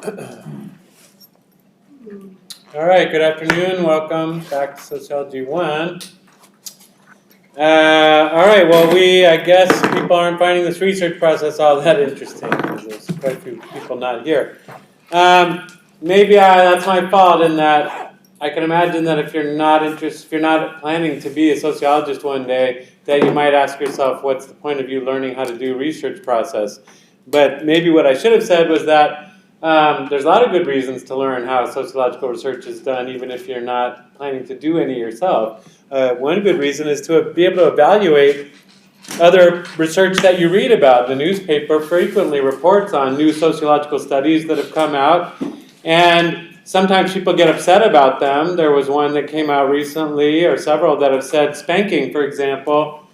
All right, good afternoon. Welcome back to Sociology 1. All right, well, I guess people aren't finding this research process all that interesting because there's quite a few people not here. Maybe that's my fault in that I can imagine that if you're not planning to be a sociologist one day, that you might ask yourself, what's the point of you learning how to do research process? But maybe what I should have said was that there's a lot of good reasons to learn how sociological research is done, even if you're not planning to do any yourself. One good reason is to be able to evaluate other research that you read about. The newspaper frequently reports on new sociological studies that have come out, and sometimes people get upset about them. There was one that came out recently, or several, that have said spanking, for example,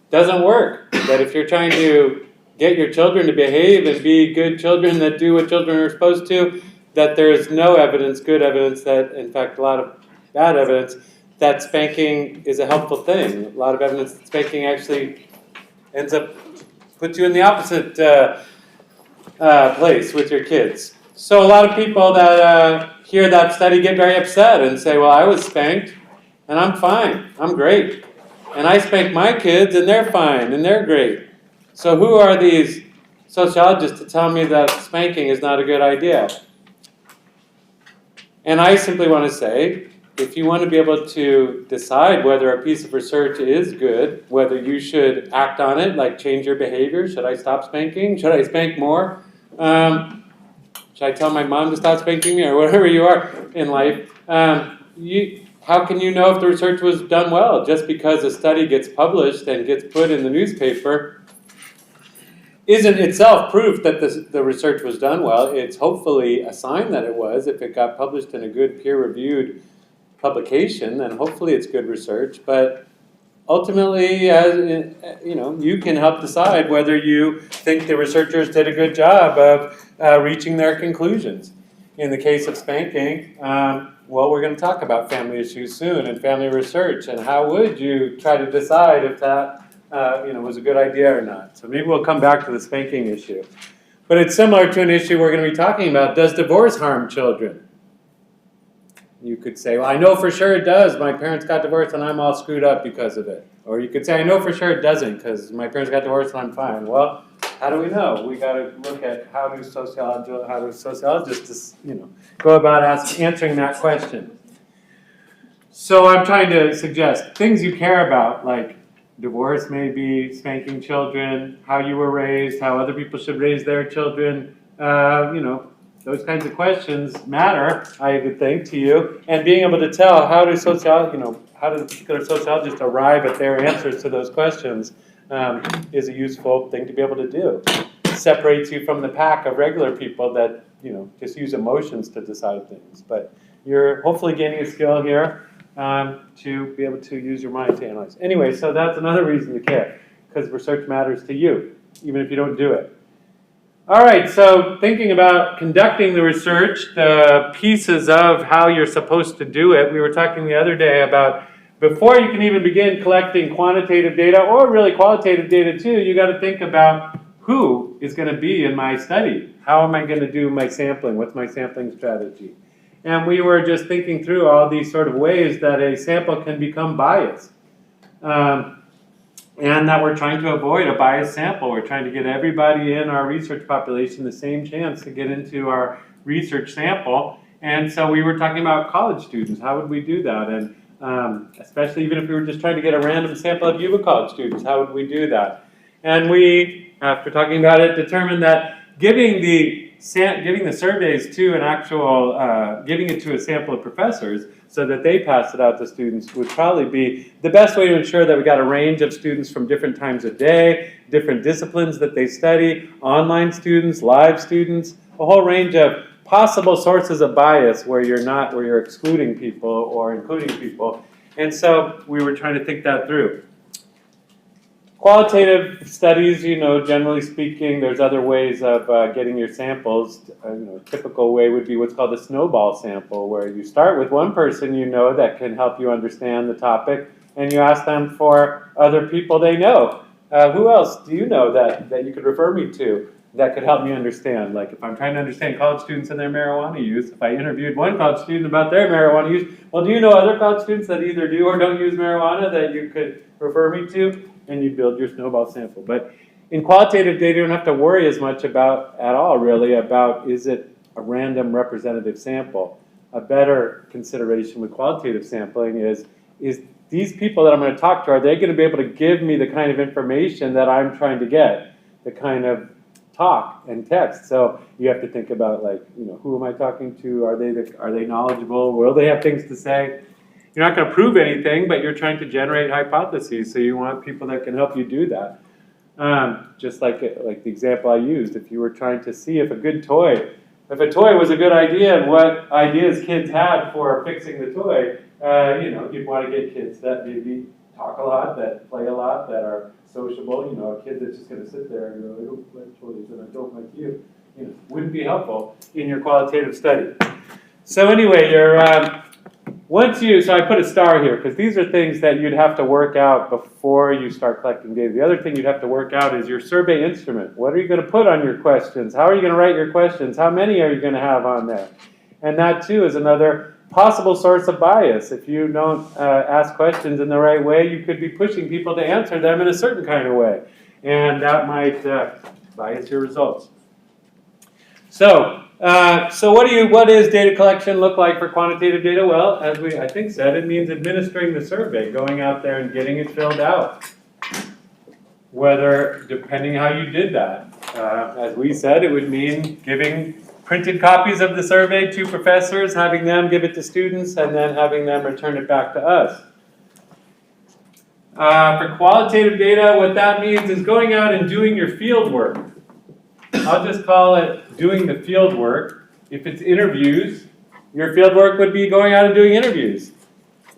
doesn't work. That if you're trying to get your children to behave and be good children that do what children are supposed to, that there is no evidence, good evidence, that in fact a lot of bad evidence, that spanking is a helpful thing. A lot of evidence that spanking actually puts you in the opposite place with your kids. So a lot of people that hear that study get very upset and say, well, I was spanked and I'm fine, I'm great. And I spank my kids and they're fine and they're great. So who are these sociologists to tell me that spanking is not a good idea? And I simply want to say, if you want to be able to decide whether a piece of research is good, whether you should act on it, like change your behavior, should I stop spanking? Should I spank more? Should I tell my mom to stop spanking me, or whatever you are in life? How can you know if the research was done well? Just because a study gets published and gets put in the newspaper isn't itself proof that the research was done well. It's hopefully a sign that it was. If it got published in a good peer-reviewed publication, then hopefully it's good research. But ultimately, you can help decide whether you think the researchers did a good job of reaching their conclusions. In the case of spanking, we're going to talk about family issues soon and family research, and how would you try to decide if that was a good idea or not. So maybe we'll come back to the spanking issue. But it's similar to an issue we're going to be talking about. Does divorce harm children? You could say, well, I know for sure it does. My parents got divorced and I'm all screwed up because of it. Or you could say, I know for sure it doesn't because my parents got divorced and I'm fine. Well, how do we know? We got to look at how do sociologists go about answering that question. So I'm trying to suggest things you care about, like divorce, maybe spanking children, how you were raised, how other people should raise their children. Those kinds of questions matter, I would think, to you. And being able to tell how do the particular sociologists arrive at their answers to those questions is a useful thing to be able to do. It separates you from the pack of regular people that just use emotions to decide things. But you're hopefully gaining a skill here to be able to use your mind to analyze. Anyway, so that's another reason to care, because research matters to you, even if you don't do it. All right, so thinking about conducting the research, the pieces of how you're supposed to do it, we were talking the other day about before you can even begin collecting quantitative data, or really qualitative data too, you got to think about who is going to be in my study. How am I going to do my sampling? What's my sampling strategy? And we were just thinking through all these sort of ways that a sample can become biased. And that we're trying to avoid a biased sample. We're trying to get everybody in our research population the same chance to get into our research sample. And so we were talking about college students. How would we do that? And especially even if we were just trying to get a random sample of UVA college students, how would we do that? And we, after talking about it, determined that giving the surveys to giving it to a sample of professors so that they pass it out to students would probably be the best way to ensure that we got a range of students from different times of day, different disciplines that they study, online students, live students, a whole range of possible sources of bias where you're excluding people or including people. And so we were trying to think that through. Qualitative studies, generally speaking, there's other ways of getting your samples. A typical way would be what's called a snowball sample, where you start with one person that can help you understand the topic, and you ask them for other people they know. Who else do you know that you could refer me to? that could help me understand. Like if I'm trying to understand college students and their marijuana use, if I interviewed one college student about their marijuana use, well, do you know other college students that either do or don't use marijuana that you could refer me to? And you build your snowball sample. But in qualitative data, you don't have to worry as much about, at all really, about is it a random representative sample. A better consideration with qualitative sampling is these people that I'm going to talk to, are they going to be able to give me the kind of information that I'm trying to get, the kind of talk and text? So you have to think about, like, you know, who am I talking to? Are they knowledgeable? Will they have things to say? You're not going to prove anything, but you're trying to generate hypotheses. So you want people that can help you do that. Just like the example I used, if you were trying to see if a toy was a good idea and what ideas kids had for fixing the toy, you know, you'd want to get kids that maybe talk a lot, that play a lot, that are sociable. You know, a kid that's just going to sit there and go, I don't play toys and I don't like you, you know, wouldn't be helpful in your qualitative study. So anyway, so I put a star here because these are things that you'd have to work out before you start collecting data. The other thing you'd have to work out is your survey instrument. What are you going to put on your questions? How are you going to write your questions? How many are you going to have on there? And that too is another possible source of bias. If you don't ask questions in the right way, you could be pushing people to answer them in a certain kind of way. And that might bias your results. So what does data collection look like for quantitative data? Well, as we, I think, said, it means administering the survey, going out there and getting it filled out. Whether, depending how you did that. As we said, it would mean giving printed copies of the survey to professors, having them give it to students, and then having them return it back to us. For qualitative data, what that means is going out and doing your field work. I'll just call it doing the field work. If it's interviews, your field work would be going out and doing interviews.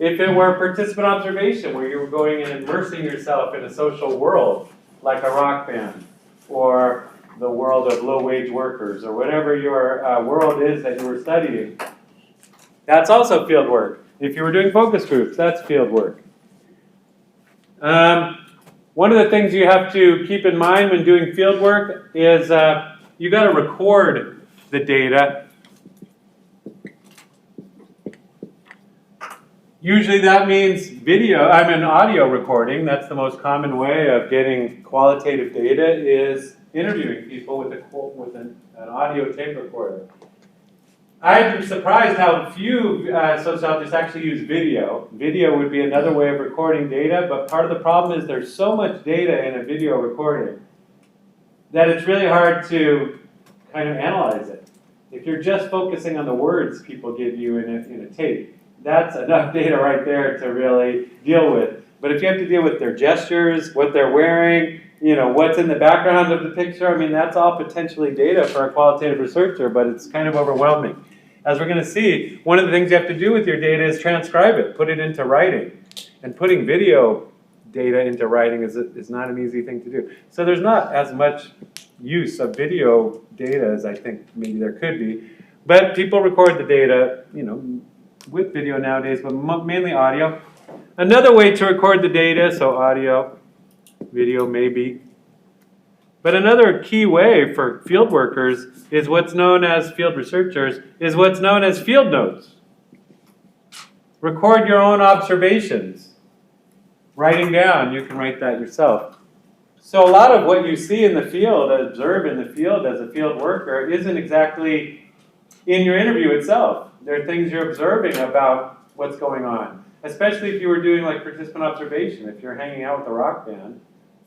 If it were participant observation, where you were going and immersing yourself in a social world, like a rock band, or the world of low-wage workers, or whatever your world is that you were studying, that's also field work. If you were doing focus groups, that's field work. One of the things you have to keep in mind when doing field work is you got to record the data. Usually that means audio recording. That's the most common way of getting qualitative data, is interviewing people with an audio tape recorder. I'm surprised how few sociologists actually use video. Video would be another way of recording data, but part of the problem is there's so much data in a video recording that it's really hard to kind of analyze it. If you're just focusing on the words people give you in a tape, that's enough data right there to really deal with. But if you have to deal with their gestures, what they're wearing, you know, what's in the background of the picture, I mean, that's all potentially data for a qualitative researcher, but it's kind of overwhelming. As we're going to see, one of the things you have to do with your data is transcribe it, put it into writing. And putting video data into writing is not an easy thing to do. So there's not as much use of video data as I think maybe there could be. But people record the data, you know, with video nowadays, but mainly audio. Another way to record the data, so audio, video maybe. But another key way for field workers is what's known as field researchers, is what's known as field notes. Record your own observations. Writing down, you can write that yourself. So a lot of what you see in the field, observe in the field as a field worker, isn't exactly in your interview itself. There are things you're observing about what's going on, especially if you were doing like participant observation. If you're hanging out with a rock band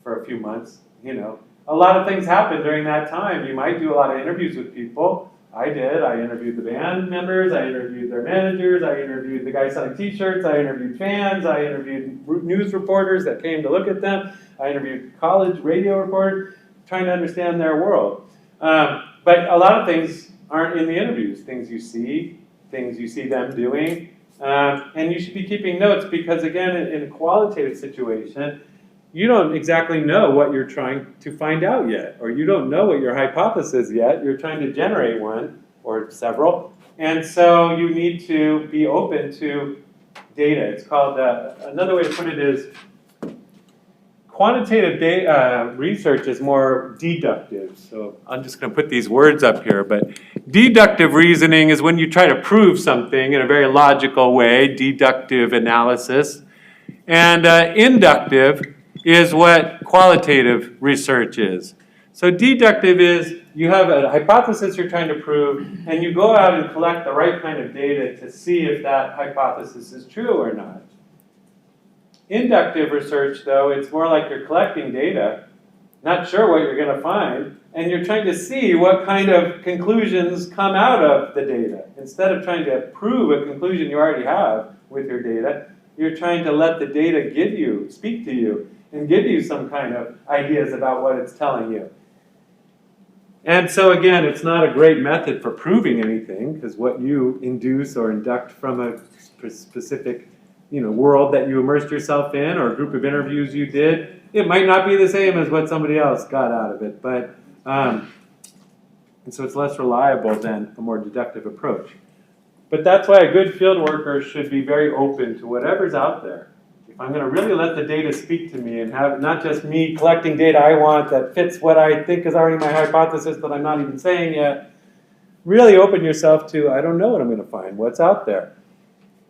for a few months, you know, a lot of things happen during that time. You might do a lot of interviews with people. I did. I interviewed the band members. I interviewed their managers. I interviewed the guy selling t-shirts. I interviewed fans. I interviewed news reporters that came to look at them. I interviewed college radio reporters, trying to understand their world. But a lot of things aren't in the interviews. Things you see them doing. And you should be keeping notes because, again, in a qualitative situation, you don't exactly know what you're trying to find out yet, or you don't know what your hypothesis yet. You're trying to generate one or several, and so you need to be open to data. It's called, another way to put it is, quantitative data, research is more deductive. So I'm just going to put these words up here. But deductive reasoning is when you try to prove something in a very logical way, deductive analysis. And inductive is what qualitative research is. So deductive is you have a hypothesis you're trying to prove, and you go out and collect the right kind of data to see if that hypothesis is true or not. Inductive research, though, it's more like you're collecting data, not sure what you're going to find, and you're trying to see what kind of conclusions come out of the data. Instead of trying to prove a conclusion you already have with your data, you're trying to let the data speak to you, and give you some kind of ideas about what it's telling you. And so again, it's not a great method for proving anything, because what you induce or induct from a specific world that you immersed yourself in, or a group of interviews you did, it might not be the same as what somebody else got out of it. But and so it's less reliable than a more deductive approach. But that's why a good field worker should be very open to whatever's out there. If I'm going to really let the data speak to me and have not just me collecting data I want that fits what I think is already my hypothesis that I'm not even saying yet, really open yourself to, I don't know what I'm going to find, what's out there.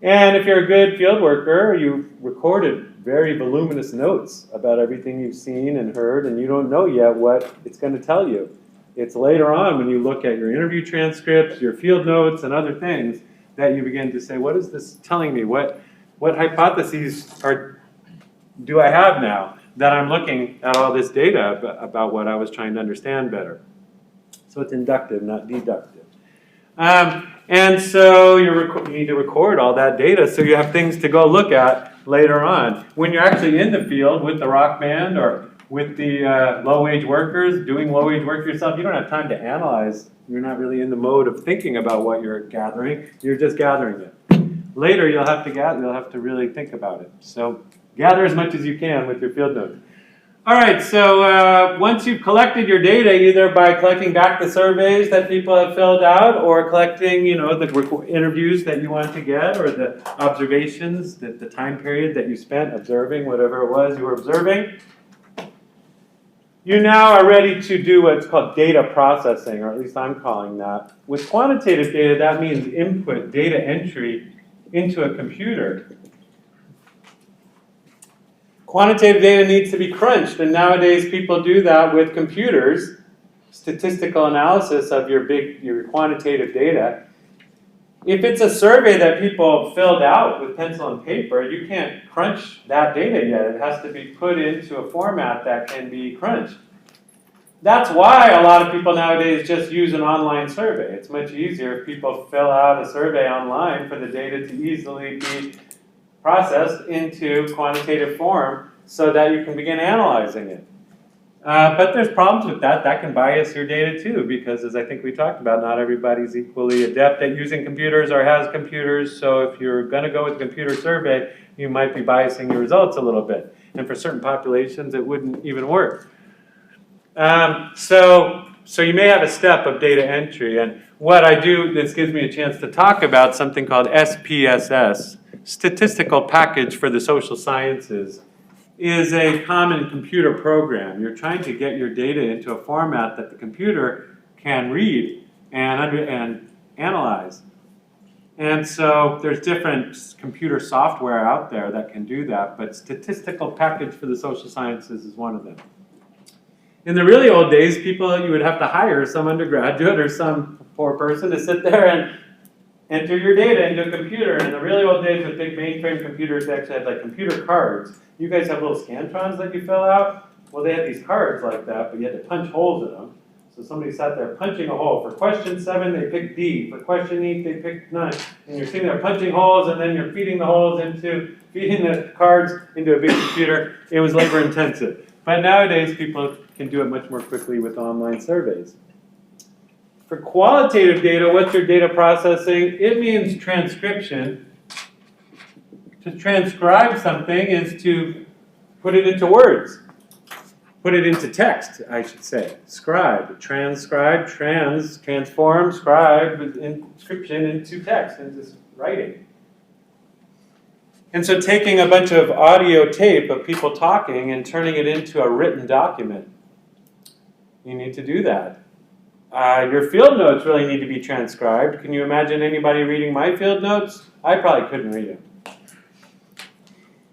And if you're a good field worker, you've recorded very voluminous notes about everything you've seen and heard, and you don't know yet what it's going to tell you. It's later on when you look at your interview transcripts, your field notes, and other things that you begin to say, what is this telling me? What hypotheses do I have now that I'm looking at all this data about what I was trying to understand better? So it's inductive, not deductive. And so you need to record all that data so you have things to go look at later on. When you're actually in the field with the rock band or with the low-wage workers, doing low-wage work yourself, you don't have time to analyze. You're not really in the mode of thinking about what you're gathering. You're just gathering it. Later, you'll have to really think about it. So gather as much as you can with your field notes. All right, so once you've collected your data, either by collecting back the surveys that people have filled out, or collecting, the interviews that you want to get, or the observations, the time period that you spent observing whatever it was you were observing, you now are ready to do what's called data processing, or at least I'm calling that. With quantitative data, that means input, data entry into a computer. Quantitative data needs to be crunched, and nowadays people do that with computers, statistical analysis of your quantitative data. If it's a survey that people filled out with pencil and paper, you can't crunch that data yet. It has to be put into a format that can be crunched. That's why a lot of people nowadays just use an online survey. It's much easier if people fill out a survey online for the data to easily be processed into quantitative form so that you can begin analyzing it. But there's problems with that. That can bias your data too, because as I think we talked about, not everybody's equally adept at using computers or has computers. So if you're going to go with a computer survey, you might be biasing your results a little bit. And for certain populations, it wouldn't even work. So you may have a step of data entry. And what I do, this gives me a chance to talk about something called SPSS, Statistical Package for the Social Sciences, is a common computer program. You're trying to get your data into a format that the computer can read and analyze. And so there's different computer software out there that can do that, but Statistical Package for the Social Sciences is one of them. In the really old days, you would have to hire some undergraduate or some poor person to sit there and enter your data into a computer. And in the really old days with big mainframe computers, they actually had like computer cards. You guys have little Scantrons that you fill out? Well, they had these cards like that, but you had to punch holes in them. So somebody sat there punching a hole. For question 7, they picked D. For question 8, they picked 9. And you're sitting there punching holes, and then you're feeding the cards into a big computer. It was labor intensive. But nowadays, people can do it much more quickly with online surveys. For qualitative data, what's your data processing? It means transcription. To transcribe something is to put it into words. Put it into text, I should say. Scribe, transcribe, transform, scribe, inscription into text, into writing. And so taking a bunch of audio tape of people talking and turning it into a written document, you need to do that. Your field notes really need to be transcribed. Can you imagine anybody reading my field notes? I probably couldn't read them.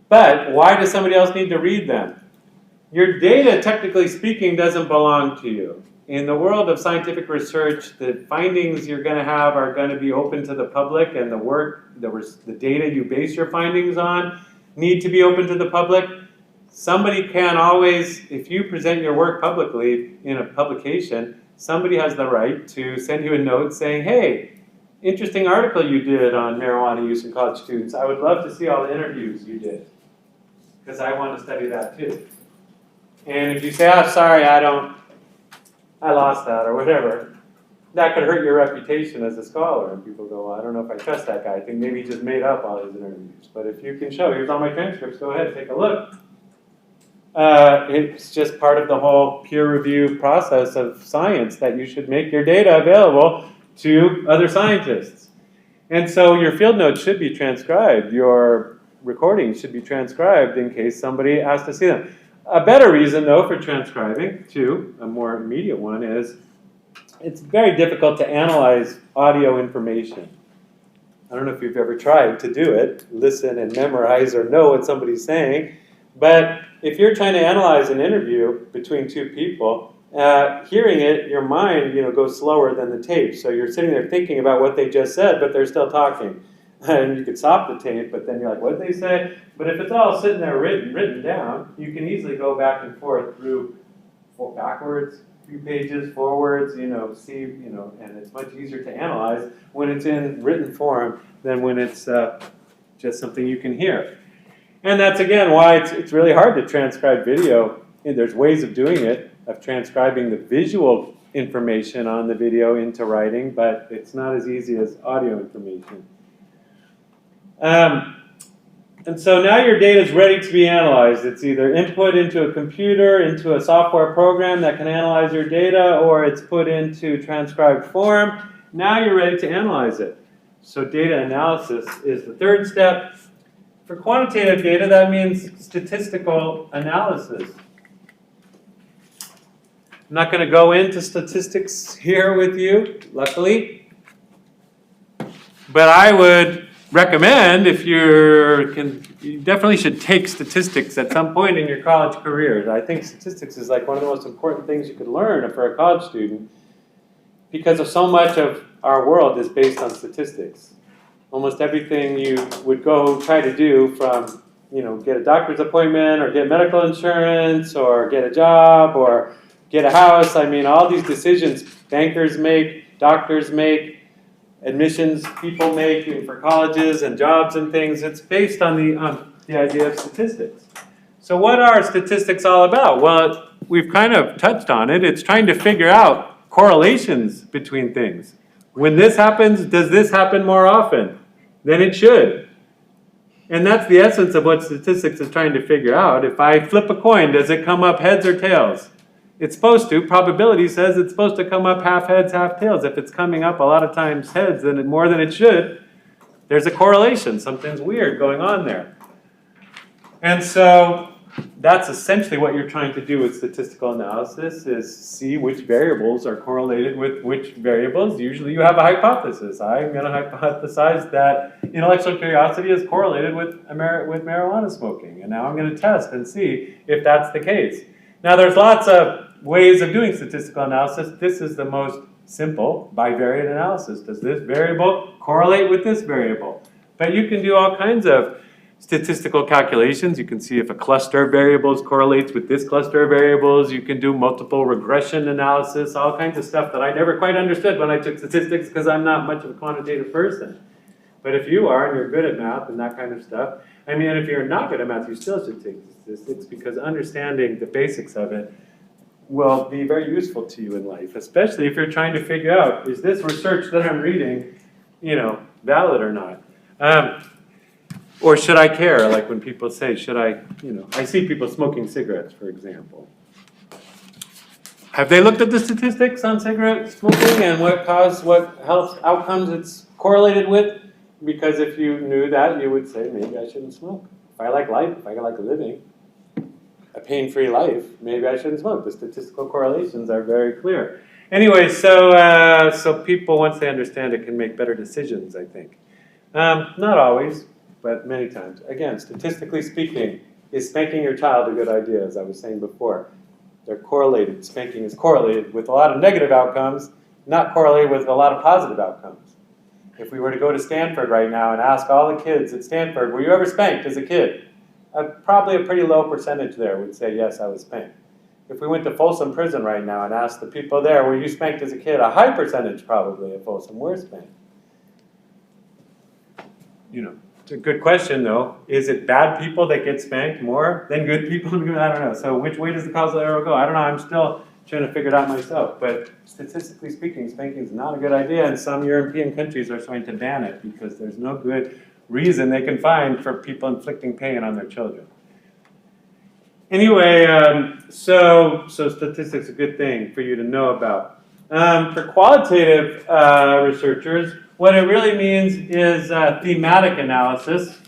But why does somebody else need to read them? Your data, technically speaking, doesn't belong to you. In the world of scientific research, the findings you're going to have are going to be open to the public, and the data you base your findings on need to be open to the public. Somebody can always, if you present your work publicly in a publication, somebody has the right to send you a note saying, hey, interesting article you did on marijuana use in college students. I would love to see all the interviews you did, because I want to study that too. And if you say, oh, sorry, I lost that, or whatever, that could hurt your reputation as a scholar. And people go, well, I don't know if I trust that guy. I think maybe he just made up all his interviews. But if you can show, here's all my transcripts, go ahead, take a look. It's just part of the whole peer review process of science that you should make your data available to other scientists. And so your field notes should be transcribed. Your recordings should be transcribed in case somebody has to see them. A better reason, though, for transcribing, too, a more immediate one, is it's very difficult to analyze audio information. I don't know if you've ever tried to do it, listen and memorize or know what somebody's saying, but if you're trying to analyze an interview between two people, hearing it, your mind goes slower than the tape. So you're sitting there thinking about what they just said, but they're still talking. And you could stop the tape, but then you're like, what did they say? But if it's all sitting there written down, you can easily go back and forth through backwards, a few pages, forwards, see, and it's much easier to analyze when it's in written form than when it's just something you can hear. And that's, again, why it's really hard to transcribe video. And there's ways of doing it, of transcribing the visual information on the video into writing, but it's not as easy as audio information. And so now your data is ready to be analyzed. It's either input into a computer, into a software program that can analyze your data, or it's put into transcribed form. Now you're ready to analyze it. So data analysis is the third step. For quantitative data, that means statistical analysis. I'm not going to go into statistics here with you, luckily. But I would recommend, if you definitely should take statistics at some point in your college career. I think statistics is like one of the most important things you could learn for a college student, because of so much of our world is based on statistics. Almost everything you would go try to do, from get a doctor's appointment, or get medical insurance, or get a job, or get a house. I mean, all these decisions bankers make, doctors make, admissions people make for colleges and jobs and things. It's based on the idea of statistics. So what are statistics all about? Well, we've kind of touched on it. It's trying to figure out correlations between things. When this happens, does this happen more often than it should? And that's the essence of what statistics is trying to figure out. If I flip a coin, does it come up heads or tails? It's supposed to. Probability says it's supposed to come up half heads, half tails. If it's coming up a lot of times heads more than it should, there's a correlation. Something's weird going on there. And so that's essentially what you're trying to do with statistical analysis, is see which variables are correlated with which variables. Usually you have a hypothesis. I'm going to hypothesize that intellectual curiosity is correlated with marijuana smoking. And now I'm going to test and see if that's the case. Now there's lots of ways of doing statistical analysis. This is the most simple, bivariate analysis. Does this variable correlate with this variable? But you can do all kinds of statistical calculations. You can see if a cluster of variables correlates with this cluster of variables. You can do multiple regression analysis, all kinds of stuff that I never quite understood when I took statistics, because I'm not much of a quantitative person. But if you are, and you're good at math and that kind of stuff, I mean, if you're not good at math, you still should take statistics, because understanding the basics of it will be very useful to you in life, especially if you're trying to figure out, is this research that I'm reading, valid or not? Or should I care? Like when people say, should I, I see people smoking cigarettes, for example. Have they looked at the statistics on cigarette smoking and what health outcomes it's correlated with? Because if you knew that, you would say, maybe I shouldn't smoke. If I like life, if I like living a pain-free life, maybe I shouldn't smoke. The statistical correlations are very clear. Anyway, so people, once they understand it, can make better decisions, I think. Not always, but many times. Again, statistically speaking, is spanking your child a good idea, as I was saying before? They're correlated. Spanking is correlated with a lot of negative outcomes, not correlated with a lot of positive outcomes. If we were to go to Stanford right now and ask all the kids at Stanford, were you ever spanked as a kid? Probably a pretty low percentage there would say, yes, I was spanked. If we went to Folsom Prison right now and asked the people there, were you spanked as a kid? A high percentage probably at Folsom were spanked. You know, it's a good question though. Is it bad people that get spanked more than good people? I don't know. So which way does the causal arrow go? I don't know. I'm still trying to figure it out myself. But statistically speaking, spanking is not a good idea, and some European countries are trying to ban it because there's no good reason they can find for people inflicting pain on their children. Anyway, so statistics is a good thing for you to know about. For qualitative researchers, what it really means is thematic analysis.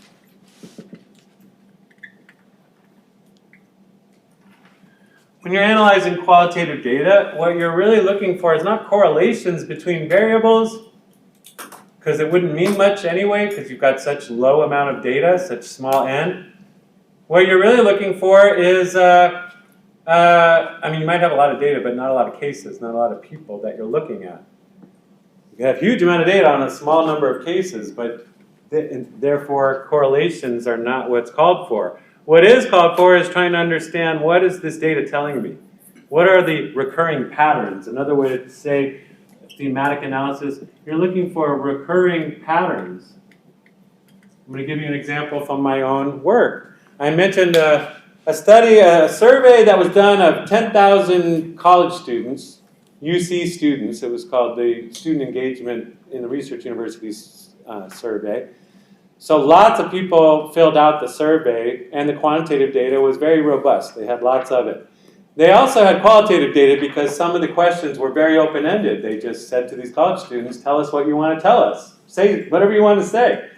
When you're analyzing qualitative data, what you're really looking for is not correlations between variables, because it wouldn't mean much anyway, because you've got such low amount of data, such small n. What you're really looking for is, I mean, you might have a lot of data, but not a lot of cases, not a lot of people that you're looking at. You have a huge amount of data on a small number of cases, but therefore correlations are not what's called for. What is called for is trying to understand, what is this data telling me? What are the recurring patterns? Another way to say thematic analysis, you're looking for recurring patterns. I'm going to give you an example from my own work. I mentioned a survey that was done of 10,000 college students, UC students. It was called the Student Engagement in the Research Universities survey. So lots of people filled out the survey, and the quantitative data was very robust. They had lots of it. They also had qualitative data because some of the questions were very open-ended. They just said to these college students, tell us what you want to tell us. Say whatever you want to say.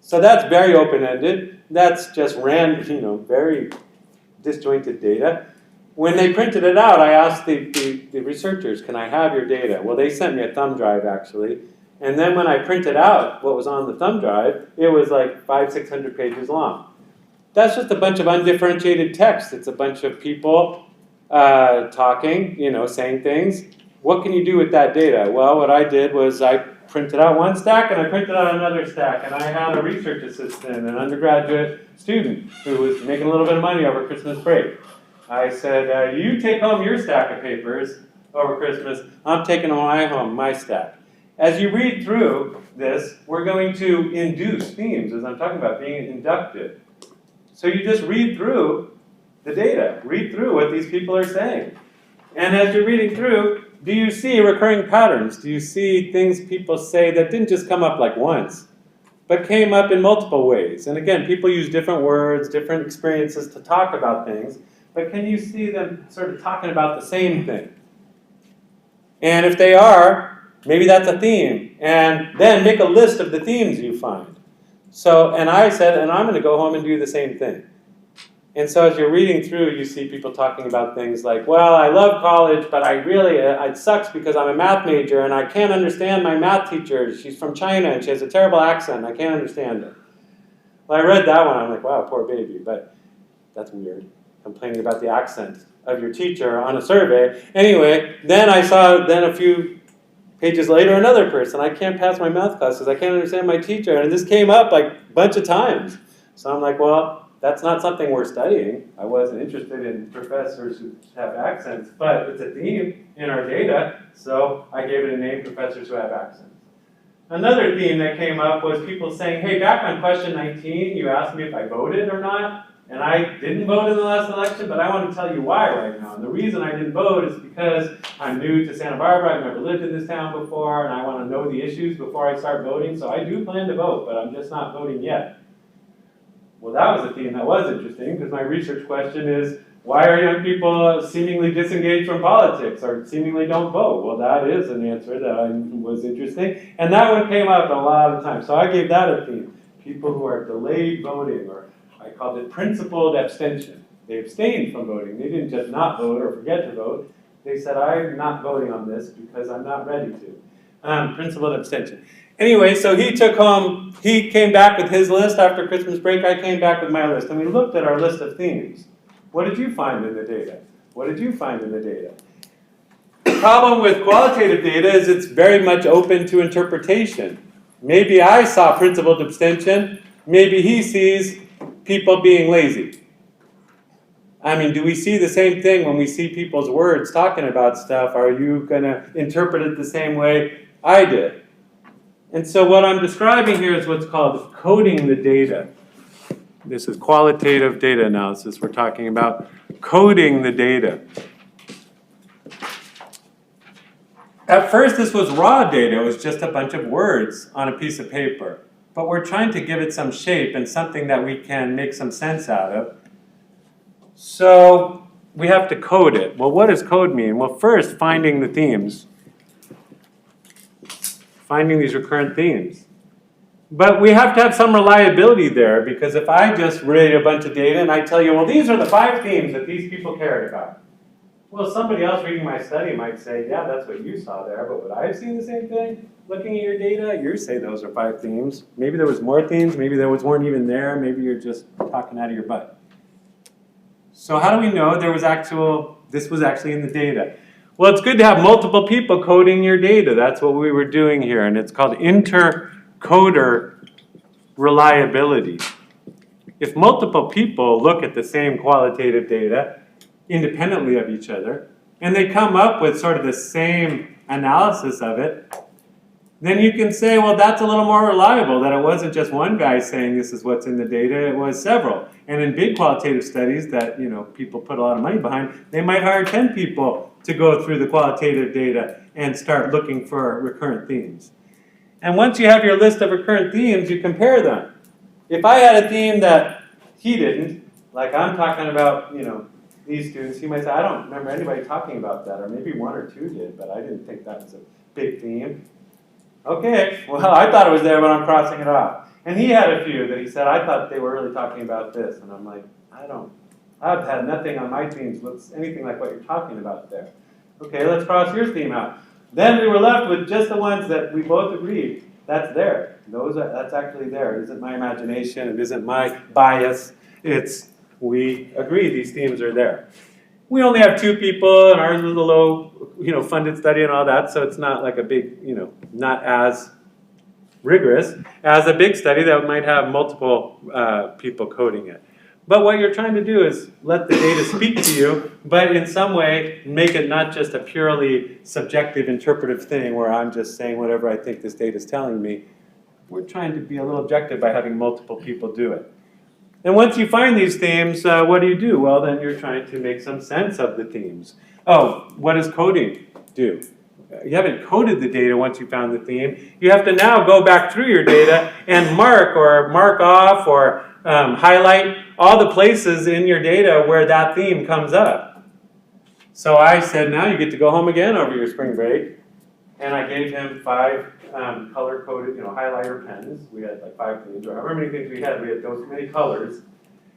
So that's very open-ended. That's just random, very disjointed data. When they printed it out, I asked the researchers, can I have your data? Well, they sent me a thumb drive, actually. And then when I printed out what was on the thumb drive, it was like 500-600 pages long. That's just a bunch of undifferentiated text. It's a bunch of people talking, saying things. What can you do with that data? Well, what I did was I printed out one stack and I printed out another stack, and I had a research assistant, an undergraduate student who was making a little bit of money over Christmas break. I said, you take home your stack of papers over Christmas, I'm taking home my stack. As you read through this, we're going to induce themes, as I'm talking about being inductive. So you just read through the data, read through what these people are saying. And as you're reading through, do you see recurring patterns? Do you see things people say that didn't just come up like once, but came up in multiple ways? And again, people use different words, different experiences to talk about things, but can you see them sort of talking about the same thing? And if they are, maybe that's a theme. And then make a list of the themes you find. So, and I said, and I'm going to go home and do the same thing. And so as you're reading through, you see people talking about things like, well, I love college, but it sucks because I'm a math major and I can't understand my math teacher. She's from China and she has a terrible accent. I can't understand her. Well, I read that one. I'm like, wow, poor baby. But that's weird, complaining about the accent of your teacher on a survey. Anyway, then I saw a few pages later, another person. I can't pass my math class because I can't understand my teacher. And this came up like a bunch of times. So I'm like, well, that's not something we're studying. I wasn't interested in professors who have accents, but it's a theme in our data, so I gave it a name, professors who have accents. Another theme that came up was people saying, hey, back on question 19, you asked me if I voted or not, and I didn't vote in the last election, but I want to tell you why right now. And the reason I didn't vote is because I'm new to Santa Barbara, I've never lived in this town before, and I want to know the issues before I start voting, so I do plan to vote, but I'm just not voting yet. Well, that was a theme that was interesting, because my research question is, Why are young people seemingly disengaged from politics or seemingly don't vote? Well, that is an answer that was interesting. And that one came up a lot of times. So I gave that a theme. People who are delayed voting, or I called it principled abstention. They abstained from voting. They didn't just not vote or forget to vote. They said, I'm not voting on this because I'm not ready to. Principled abstention. Anyway, so he came back with his list after Christmas break. I came back with my list. And we looked at our list of themes. What did you find in the data? What did you find in the data? The problem with qualitative data is it's very much open to interpretation. Maybe I saw principled abstention. Maybe he sees people being lazy. I mean, do we see the same thing when we see people's words talking about stuff? Are you going to interpret it the same way I did? And so what I'm describing here is what's called coding the data. This is qualitative data analysis. We're talking about coding the data. At first, this was raw data. It was just a bunch of words on a piece of paper. But we're trying to give it some shape and something that we can make some sense out of. So we have to code it. Well, what does code mean? Well, first, finding the themes. Finding these recurrent themes. But we have to have some reliability there, because if I just read a bunch of data and I tell you, well, these are the 5 themes that these people cared about. Well, somebody else reading my study might say, yeah, that's what you saw there, but would I have seen the same thing? Looking at your data, you say those are 5 themes. Maybe there was more themes, maybe there weren't even there, maybe you're just talking out of your butt. So how do we know this was actually in the data? Well, it's good to have multiple people coding your data. That's what we were doing here, and it's called intercoder reliability. If multiple people look at the same qualitative data independently of each other, and they come up with sort of the same analysis of it, then you can say, well, that's a little more reliable, that it wasn't just one guy saying this is what's in the data, it was several. And in big qualitative studies that people put a lot of money behind, they might hire 10 people to go through the qualitative data and start looking for recurrent themes. And once you have your list of recurrent themes, you compare them. If I had a theme that he didn't, like I'm talking about, these students, he might say, I don't remember anybody talking about that, or maybe 1 or 2 did, but I didn't think that was a big theme. Okay, well, I thought it was there, but I'm crossing it off. And he had a few that he said, I thought they were really talking about this. And I'm like, I've had nothing on my themes looks anything like what you're talking about there. Okay, let's cross your theme out. Then we were left with just the ones that we both agreed, that's there. That's actually there. It isn't my imagination, it isn't my bias. We agree these themes are there. We only have 2 people, and ours was a low, funded study and all that, so it's not like a big, not as rigorous as a big study that might have multiple people coding it. But what you're trying to do is let the data speak to you, but in some way make it not just a purely subjective interpretive thing where I'm just saying whatever I think this data is telling me. We're trying to be a little objective by having multiple people do it. And once you find these themes, what do? Well, then you're trying to make some sense of the themes. Oh, what does coding do? You haven't coded the data once you found the theme. You have to now go back through your data and mark off or highlight all the places in your data where that theme comes up. So I said, now you get to go home again over your spring break. And I gave him 5 color-coded, highlighter pens. We had like 5 themes, or however many things we had those many colors.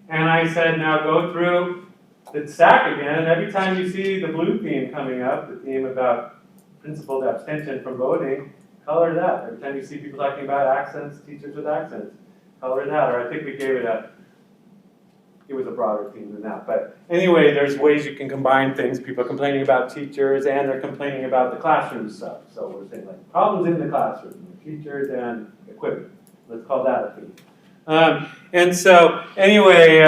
And I said, now go through the stack again, and every time you see the blue theme coming up, the theme about principled abstention from voting, color that. Every time you see people talking about accents, teachers with accents, color that. Or I think we gave it was a broader theme than that. But anyway, there's ways you can combine things. People are complaining about teachers, and they're complaining about the classroom stuff. So we're saying like problems in the classroom, teachers and equipment. Let's call that a theme. And so anyway,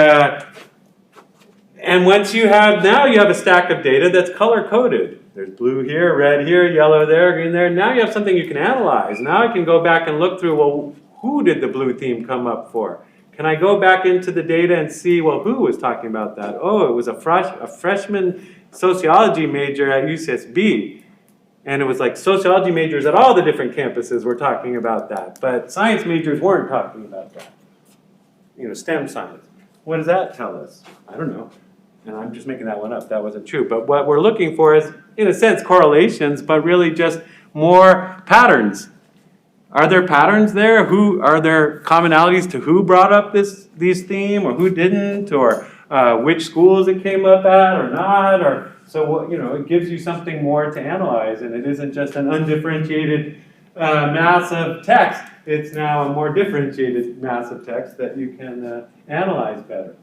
and once you have a stack of data that's color-coded. There's blue here, red here, yellow there, green there. Now you have something you can analyze. Now I can go back and look through, well, who did the blue theme come up for? Can I go back into the data and see, well, who was talking about that? Oh, it was a freshman sociology major at UCSB. And it was like sociology majors at all the different campuses were talking about that. But science majors weren't talking about that. STEM science. What does that tell us? I don't know. And I'm just making that one up, that wasn't true. But what we're looking for is, in a sense, correlations, but really just more patterns. Are there patterns there? Are there commonalities to who brought up this theme or who didn't, or which schools it came up at or not? Or so it gives you something more to analyze, and it isn't just an undifferentiated mass of text. It's now a more differentiated mass of text that you can analyze better.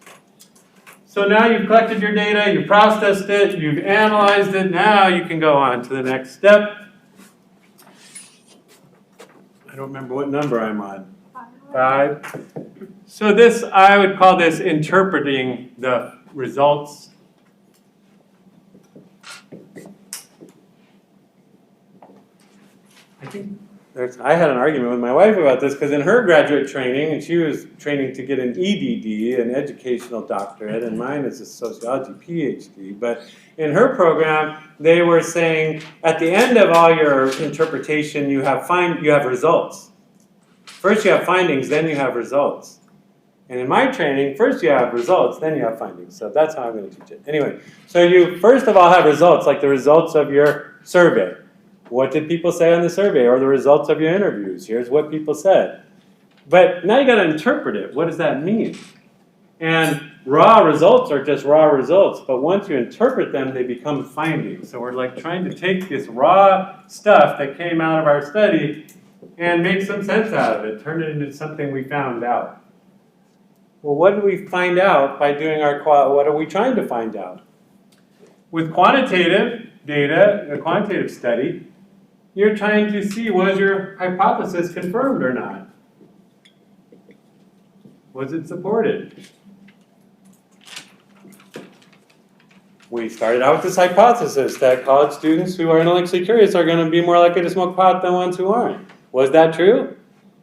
So now you've collected your data, you've processed it, you've analyzed it. Now you can go on to the next step. I don't remember what number I'm on. 5. So this, I would call this interpreting the results. I had an argument with my wife about this because in her graduate training, and she was training to get an EDD, an educational doctorate, and mine is a sociology PhD. But in her program, they were saying at the end of all your interpretation, you have results. First you have findings, then you have results. And in my training, first you have results, then you have findings. So that's how I'm going to teach it. Anyway, so you first of all have results, like the results of your survey. What did people say on the survey, or the results of your interviews? Here's what people said. But now you got to interpret it. What does that mean? And raw results are just raw results, but once you interpret them, they become findings. So we're like trying to take this raw stuff that came out of our study and make some sense out of it, turn it into something we found out. Well, what did we find out by doing what are we trying to find out? With quantitative data, a quantitative study, you're trying to see, was your hypothesis confirmed or not? Was it supported? We started out with this hypothesis that college students who are intellectually curious are going to be more likely to smoke pot than ones who aren't. Was that true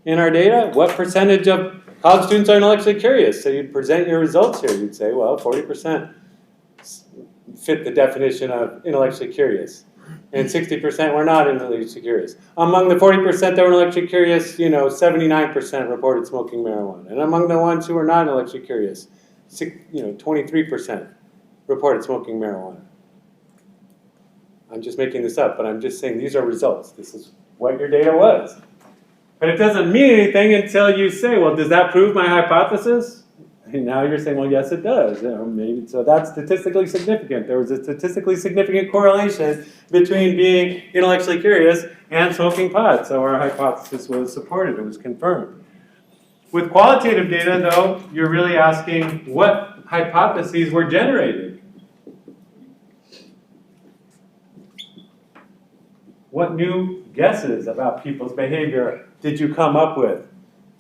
in our data? What percentage of college students are intellectually curious? So you'd present your results here. You'd say, well, 40% fit the definition of intellectually curious. And 60% were not intellectually curious. Among the 40% that were intellectually curious, 79% reported smoking marijuana. And among the ones who were not intellectually curious, 23% reported smoking marijuana. I'm just making this up, but I'm just saying these are results. This is what your data was. But it doesn't mean anything until you say, well, does that prove my hypothesis? And now you're saying, well, yes, it does. Maybe so. That's statistically significant. There was a statistically significant correlation between being intellectually curious and smoking pot. So our hypothesis was supported. It was confirmed. With qualitative data, though, you're really asking what hypotheses were generated. What new guesses about people's behavior did you come up with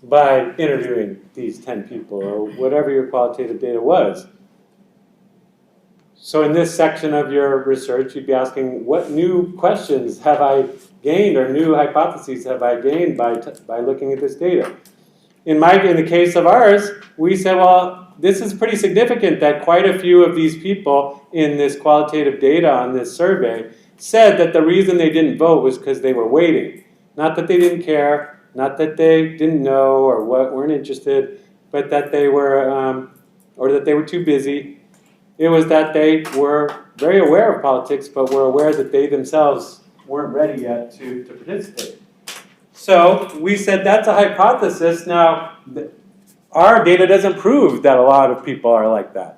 by interviewing these 10 people, or whatever your qualitative data was? So in this section of your research, you'd be asking, what new questions have I gained, or new hypotheses have I gained by looking at this data? In the case of ours, we said, well, this is pretty significant that quite a few of these people in this qualitative data on this survey said that the reason they didn't vote was because they were waiting. Not that they didn't care, not that they didn't know or weren't interested, but that they were, or that they were too busy. It was that they were very aware of politics, but were aware that they themselves weren't ready yet to participate. So we said that's a hypothesis. Now, our data doesn't prove that a lot of people are like that.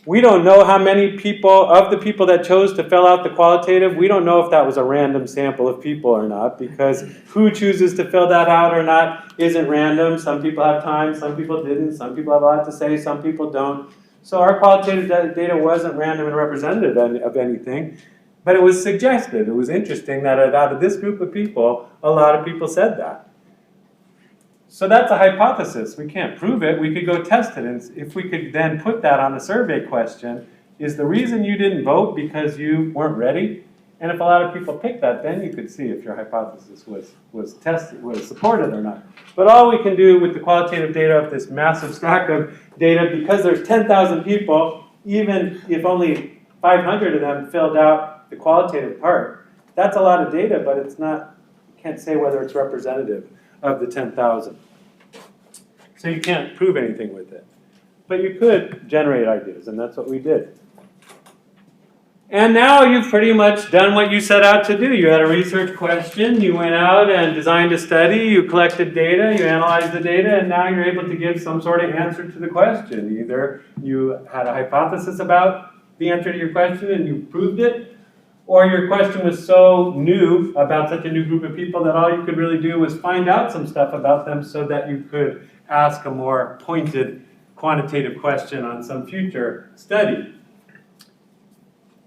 We don't know how many people, of the people that chose to fill out the qualitative, we don't know if that was a random sample of people or not, because who chooses to fill that out or not isn't random. Some people have time, some people didn't, some people have a lot to say, some people don't. So our qualitative data wasn't random and representative of anything, but it was suggestive. It was interesting that out of this group of people, a lot of people said that. So that's a hypothesis. We can't prove it. We could go test it. And if we could then put that on a survey question, is the reason you didn't vote because you weren't ready? And if a lot of people picked that, then you could see if your hypothesis was tested, was supported or not. But all we can do with the qualitative data of this massive stack of data, because there's 10,000 people, even if only 500 of them filled out the qualitative part, that's a lot of data, but it's not, you can't say whether it's representative of the 10,000. So you can't prove anything with it. but you could generate ideas, and that's what we did. And now you've pretty much done what you set out to do. You had a research question, you went out and designed a study, you collected data, you analyzed the data, and now you're able to give some sort of answer to the question. Either you had a hypothesis about the answer to your question and you proved it, or your question was so new about such a new group of people that all you could really do was find out some stuff about them so that you could ask a more pointed quantitative question on some future study.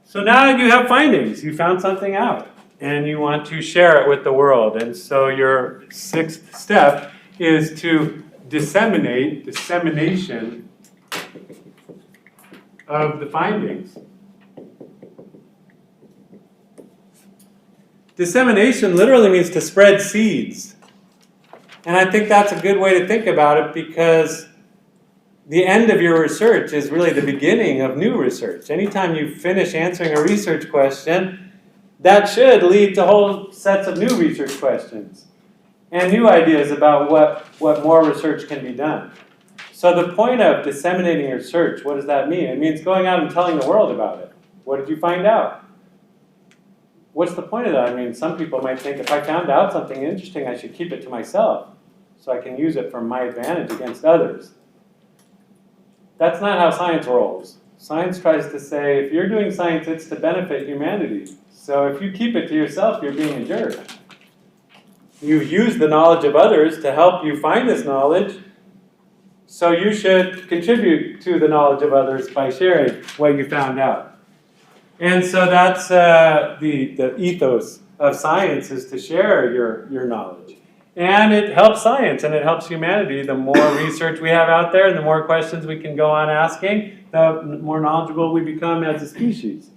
So now you have findings. You found something out, and you want to share it with the world. And so your sixth step is to dissemination of the findings. Dissemination literally means to spread seeds. And I think that's a good way to think about it, because the end of your research is really the beginning of new research. Anytime you finish answering a research question, that should lead to whole sets of new research questions and new ideas about what more research can be done. So the point of disseminating your research, what does that mean? It means going out and telling the world about it. What did you find out? What's the point of that? I mean, some people might think if I found out something interesting, I should keep it to myself so I can use it for my advantage against others. That's not how science rolls. Science tries to say, if you're doing science, it's to benefit humanity. So if you keep it to yourself, you're being a jerk. You've used the knowledge of others to help you find this knowledge, so you should contribute to the knowledge of others by sharing what you found out. And so that's the ethos of science, is to share your knowledge. And it helps science and it helps humanity. The more research we have out there and the more questions we can go on asking, the more knowledgeable we become as a species.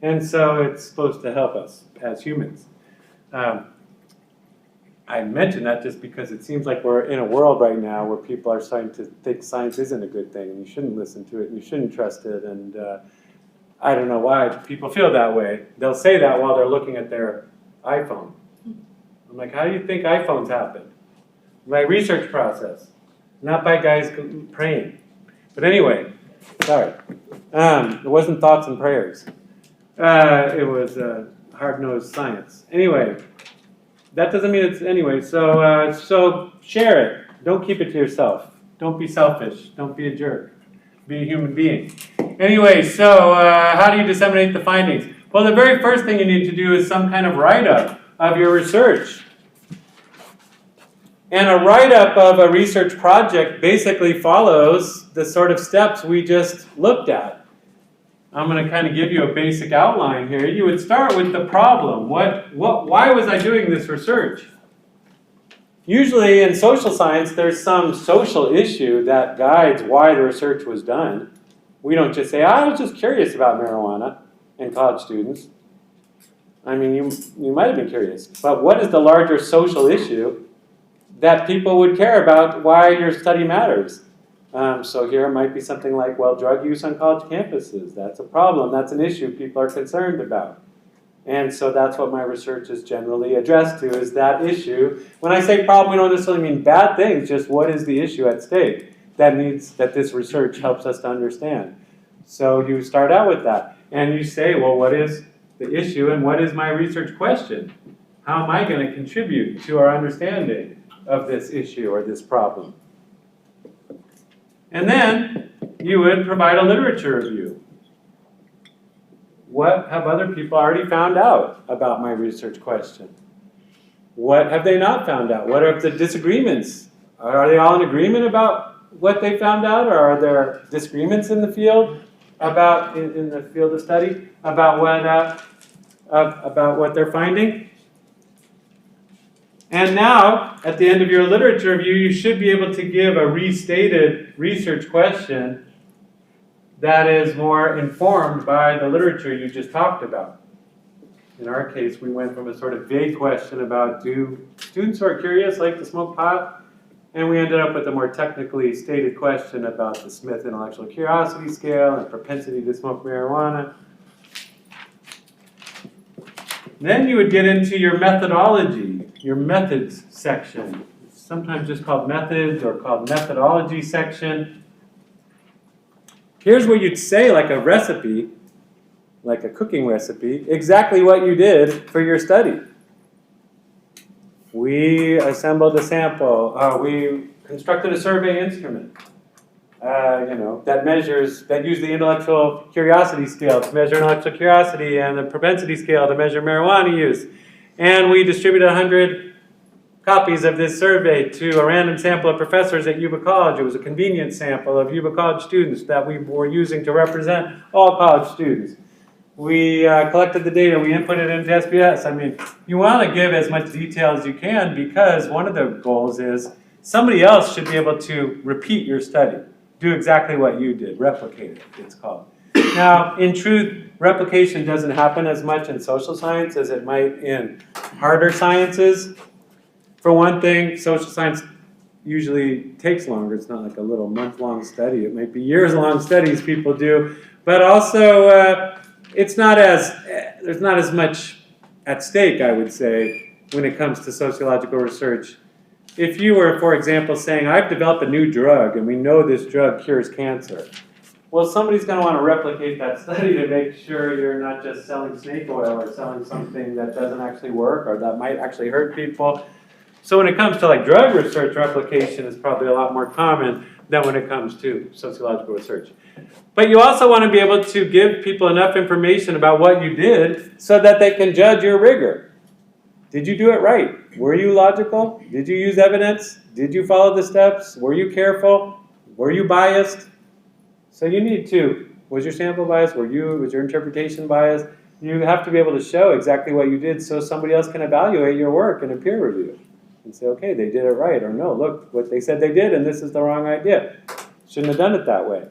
And so it's supposed to help us as humans. I mention that just because it seems like we're in a world right now where people are starting to think science isn't a good thing and you shouldn't listen to it and you shouldn't trust it. And I don't know why people feel that way. They'll say that while they're looking at their iPhone. I'm like, how do you think iPhones happen? My research process, not by guys praying. But anyway, sorry. It wasn't thoughts and prayers. It was hard-nosed science. Anyway, that doesn't mean it's anyway. So share it. Don't keep it to yourself. Don't be selfish. Don't be a jerk. Be a human being. Anyway, so how do you disseminate the findings? Well, the very first thing you need to do is some kind of write-up of your research. And a write-up of a research project basically follows the sort of steps we just looked at. I'm going to kind of give you a basic outline here. You would start with the problem. Why was I doing this research? Usually in social science, there's some social issue that guides why the research was done. We don't just say, I was just curious about marijuana and college students. I mean, you might have been curious, but what is the larger social issue that people would care about why your study matters? So here it might be something like, well, drug use on college campuses. That's a problem. That's an issue people are concerned about. And so that's what my research is generally addressed to, is that issue. When I say problem, we don't necessarily mean bad things, just what is the issue at stake that this research helps us to understand. So you start out with that, and you say, well, what is the issue and what is my research question? How am I going to contribute to our understanding of this issue or this problem? And then you would provide a literature review. What have other people already found out about my research question? What have they not found out? What are the disagreements? Are they all in agreement about what they found out, or are there disagreements in the field about in the field of study about what they're finding? And now, at the end of your literature review, you should be able to give a restated research question that is more informed by the literature you just talked about. In our case, we went from a sort of vague question about, do students who are curious like to smoke pot? And we ended up with a more technically stated question about the Smith Intellectual Curiosity Scale and propensity to smoke marijuana. Then you would get into your methodology, your methods section. It's sometimes just called methods or called methodology section. Here's where you'd say, like a recipe, like a cooking recipe, exactly what you did for your study. We assembled a sample. We constructed a survey instrument. That used the intellectual curiosity scale to measure intellectual curiosity and the propensity scale to measure marijuana use. And we distributed 100 copies of this survey to a random sample of professors at Yuba College. It was a convenient sample of Yuba College students that we were using to represent all college students. We collected the data, we input it into SBS. I mean, you want to give as much detail as you can because one of the goals is somebody else should be able to repeat your study. Do exactly what you did, replicate it, it's called. Now, in truth, replication doesn't happen as much in social science as it might in harder sciences. For one thing, social science usually takes longer. It's not like a little month-long study. It might be years-long studies people do. But also, there's not as much at stake, I would say, when it comes to sociological research. If you were, for example, saying, I've developed a new drug and we know this drug cures cancer, well, somebody's going to want to replicate that study to make sure you're not just selling snake oil or selling something that doesn't actually work or that might actually hurt people. So when it comes to like drug research, replication is probably a lot more common than when it comes to sociological research. But you also want to be able to give people enough information about what you did so that they can judge your rigor. Did you do it right? Were you logical? Did you use evidence? Did you follow the steps? Were you careful? Were you biased? So you need to. Was your sample biased? Was your interpretation biased? You have to be able to show exactly what you did so somebody else can evaluate your work in a peer review and say, okay, they did it right, or no, look what they said they did and this is the wrong idea. Shouldn't have done it that way.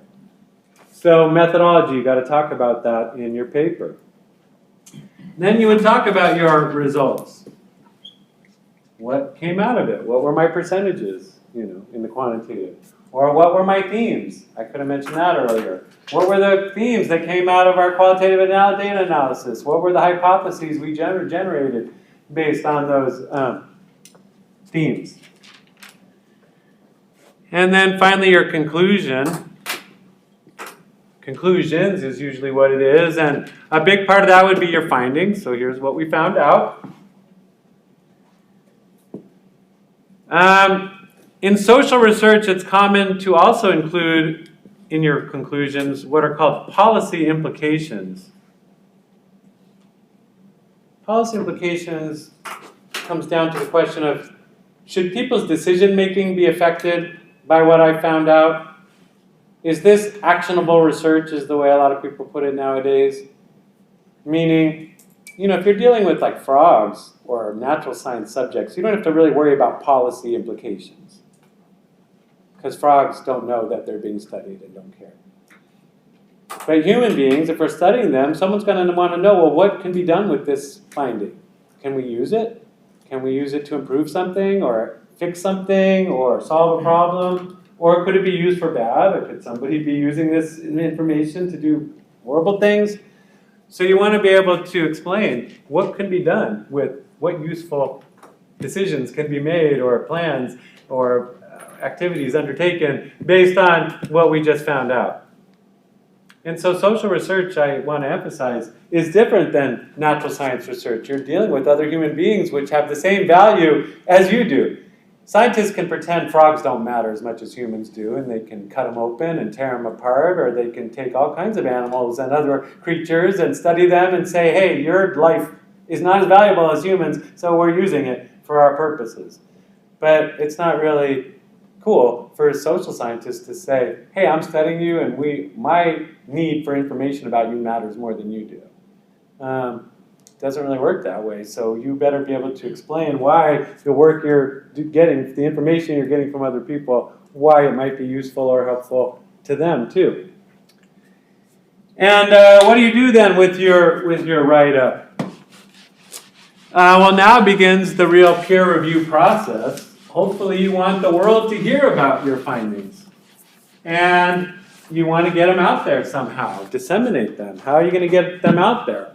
So methodology, you got to talk about that in your paper. Then you would talk about your results. What came out of it? What were my percentages, in the quantitative? Or what were my themes? I could have mentioned that earlier. What were the themes that came out of our qualitative data analysis? What were the hypotheses we generated based on those themes? And then finally your conclusion. Conclusions is usually what it is, and a big part of that would be your findings. So here's what we found out. In social research, it's common to also include in your conclusions what are called policy implications. Policy implications comes down to the question of, should people's decision making be affected by what I found out? Is this actionable research, is the way a lot of people put it nowadays? Meaning, if you're dealing with like frogs or natural science subjects, you don't have to really worry about policy implications. Because frogs don't know that they're being studied and don't care. But human beings, if we're studying them, someone's going to want to know, well, what can be done with this finding? Can we use it? Can we use it to improve something or fix something or solve a problem? Or could it be used for bad? Or could somebody be using this information to do horrible things? So you want to be able to explain what can be done with what useful decisions can be made or plans or activities undertaken based on what we just found out. And so social research, I want to emphasize, is different than natural science research. You're dealing with other human beings which have the same value as you do. Scientists can pretend frogs don't matter as much as humans do, and they can cut them open and tear them apart, or they can take all kinds of animals and other creatures and study them and say, hey, your life is not as valuable as humans, so we're using it for our purposes. But it's not really cool for social scientists to say, hey, I'm studying you, and my need for information about you matters more than you do. Doesn't really work that way, so you better be able to explain why the work you're getting, the information you're getting from other people, why it might be useful or helpful to them too. And what do you do then with your write-up? Well, now begins the real peer review process. Hopefully you want the world to hear about your findings. And you want to get them out there somehow, disseminate them. How are you going to get them out there?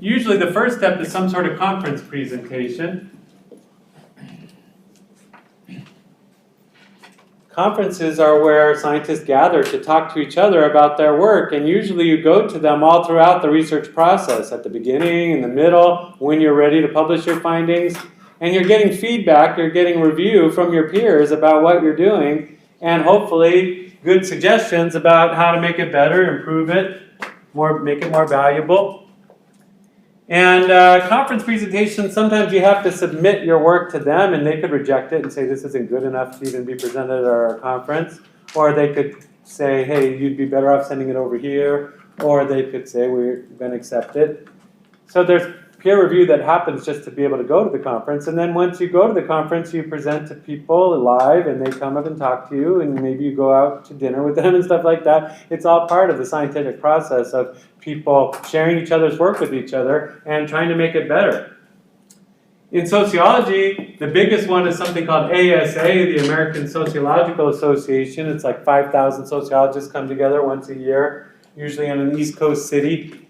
Usually the first step is some sort of conference presentation. conferences are where scientists gather to talk to each other about their work, and usually you go to them all throughout the research process, at the beginning, in the middle, when you're ready to publish your findings, and you're getting feedback, you're getting review from your peers about what you're doing, and hopefully good suggestions about how to make it better, improve it, make it more valuable. And conference presentations, sometimes you have to submit your work to them and they could reject it and say this isn't good enough to even be presented at our conference. Or they could say, hey, you'd be better off sending it over here. Or they could say, we're going to accept it. So there's peer review that happens just to be able to go to the conference. And then once you go to the conference, you present to people live and they come up and talk to you. And maybe you go out to dinner with them and stuff like that. It's all part of the scientific process of people sharing each other's work with each other and trying to make it better. In sociology, the biggest one is something called ASA, the American Sociological Association. It's like 5,000 sociologists come together once a year, usually in an East Coast city.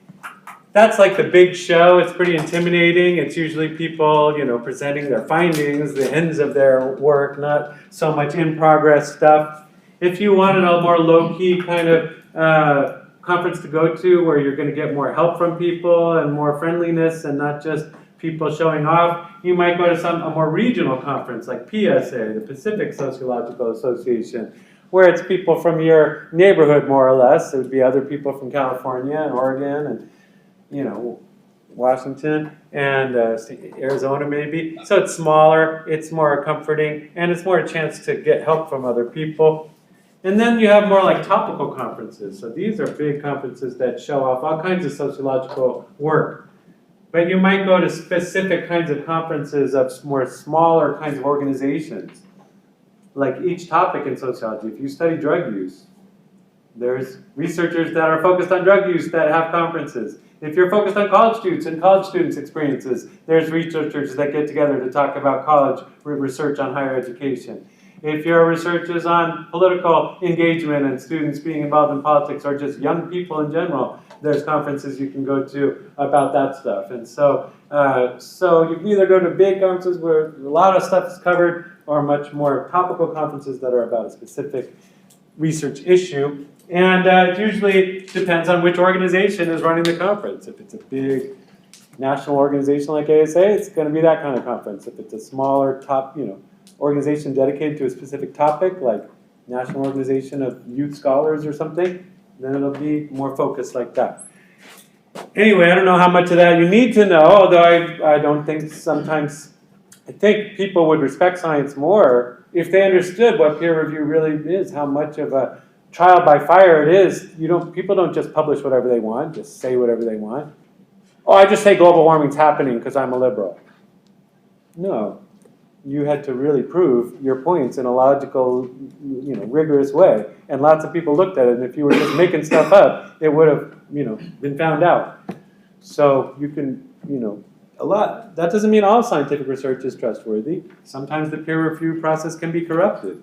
That's like the big show. It's pretty intimidating. It's usually people, presenting their findings, the ends of their work, not so much in-progress stuff. If you wanted a more low-key kind of conference to go to where you're going to get more help from people and more friendliness and not just people showing off, you might go to a more regional conference like PSA, the Pacific Sociological Association, where it's people from your neighborhood more or less. It would be other people from California and Oregon and Washington and Arizona maybe. So it's smaller, it's more comforting, and it's more a chance to get help from other people. And then you have more like topical conferences. So these are big conferences that show off all kinds of sociological work. But you might go to specific kinds of conferences of more smaller kinds of organizations. Like each topic in sociology, if you study drug use, there's researchers that are focused on drug use that have conferences. If you're focused on college students and college students' experiences, there's researchers that get together to talk about college research on higher education. If your research is on political engagement and students being involved in politics or just young people in general, there's conferences you can go to about that stuff. And so you can either go to big conferences where a lot of stuff is covered or much more topical conferences that are about a specific research issue. And it usually depends on which organization is running the conference. If it's a big national organization like ASA, it's going to be that kind of conference. If it's a smaller organization dedicated to a specific topic, like National Organization of Youth Scholars or something, then it'll be more focused like that. Anyway, I don't know how much of that you need to know, although I don't think sometimes, I think people would respect science more if they understood what peer review really is, how much of a trial by fire it is. People don't just publish whatever they want, just say whatever they want. Oh, I just say global warming's happening because I'm a liberal. No. You had to really prove your points in a logical, rigorous way. And lots of people looked at it, and if you were just making stuff up, it would have, been found out. So you can, a lot. That doesn't mean all scientific research is trustworthy. Sometimes the peer review process can be corrupted.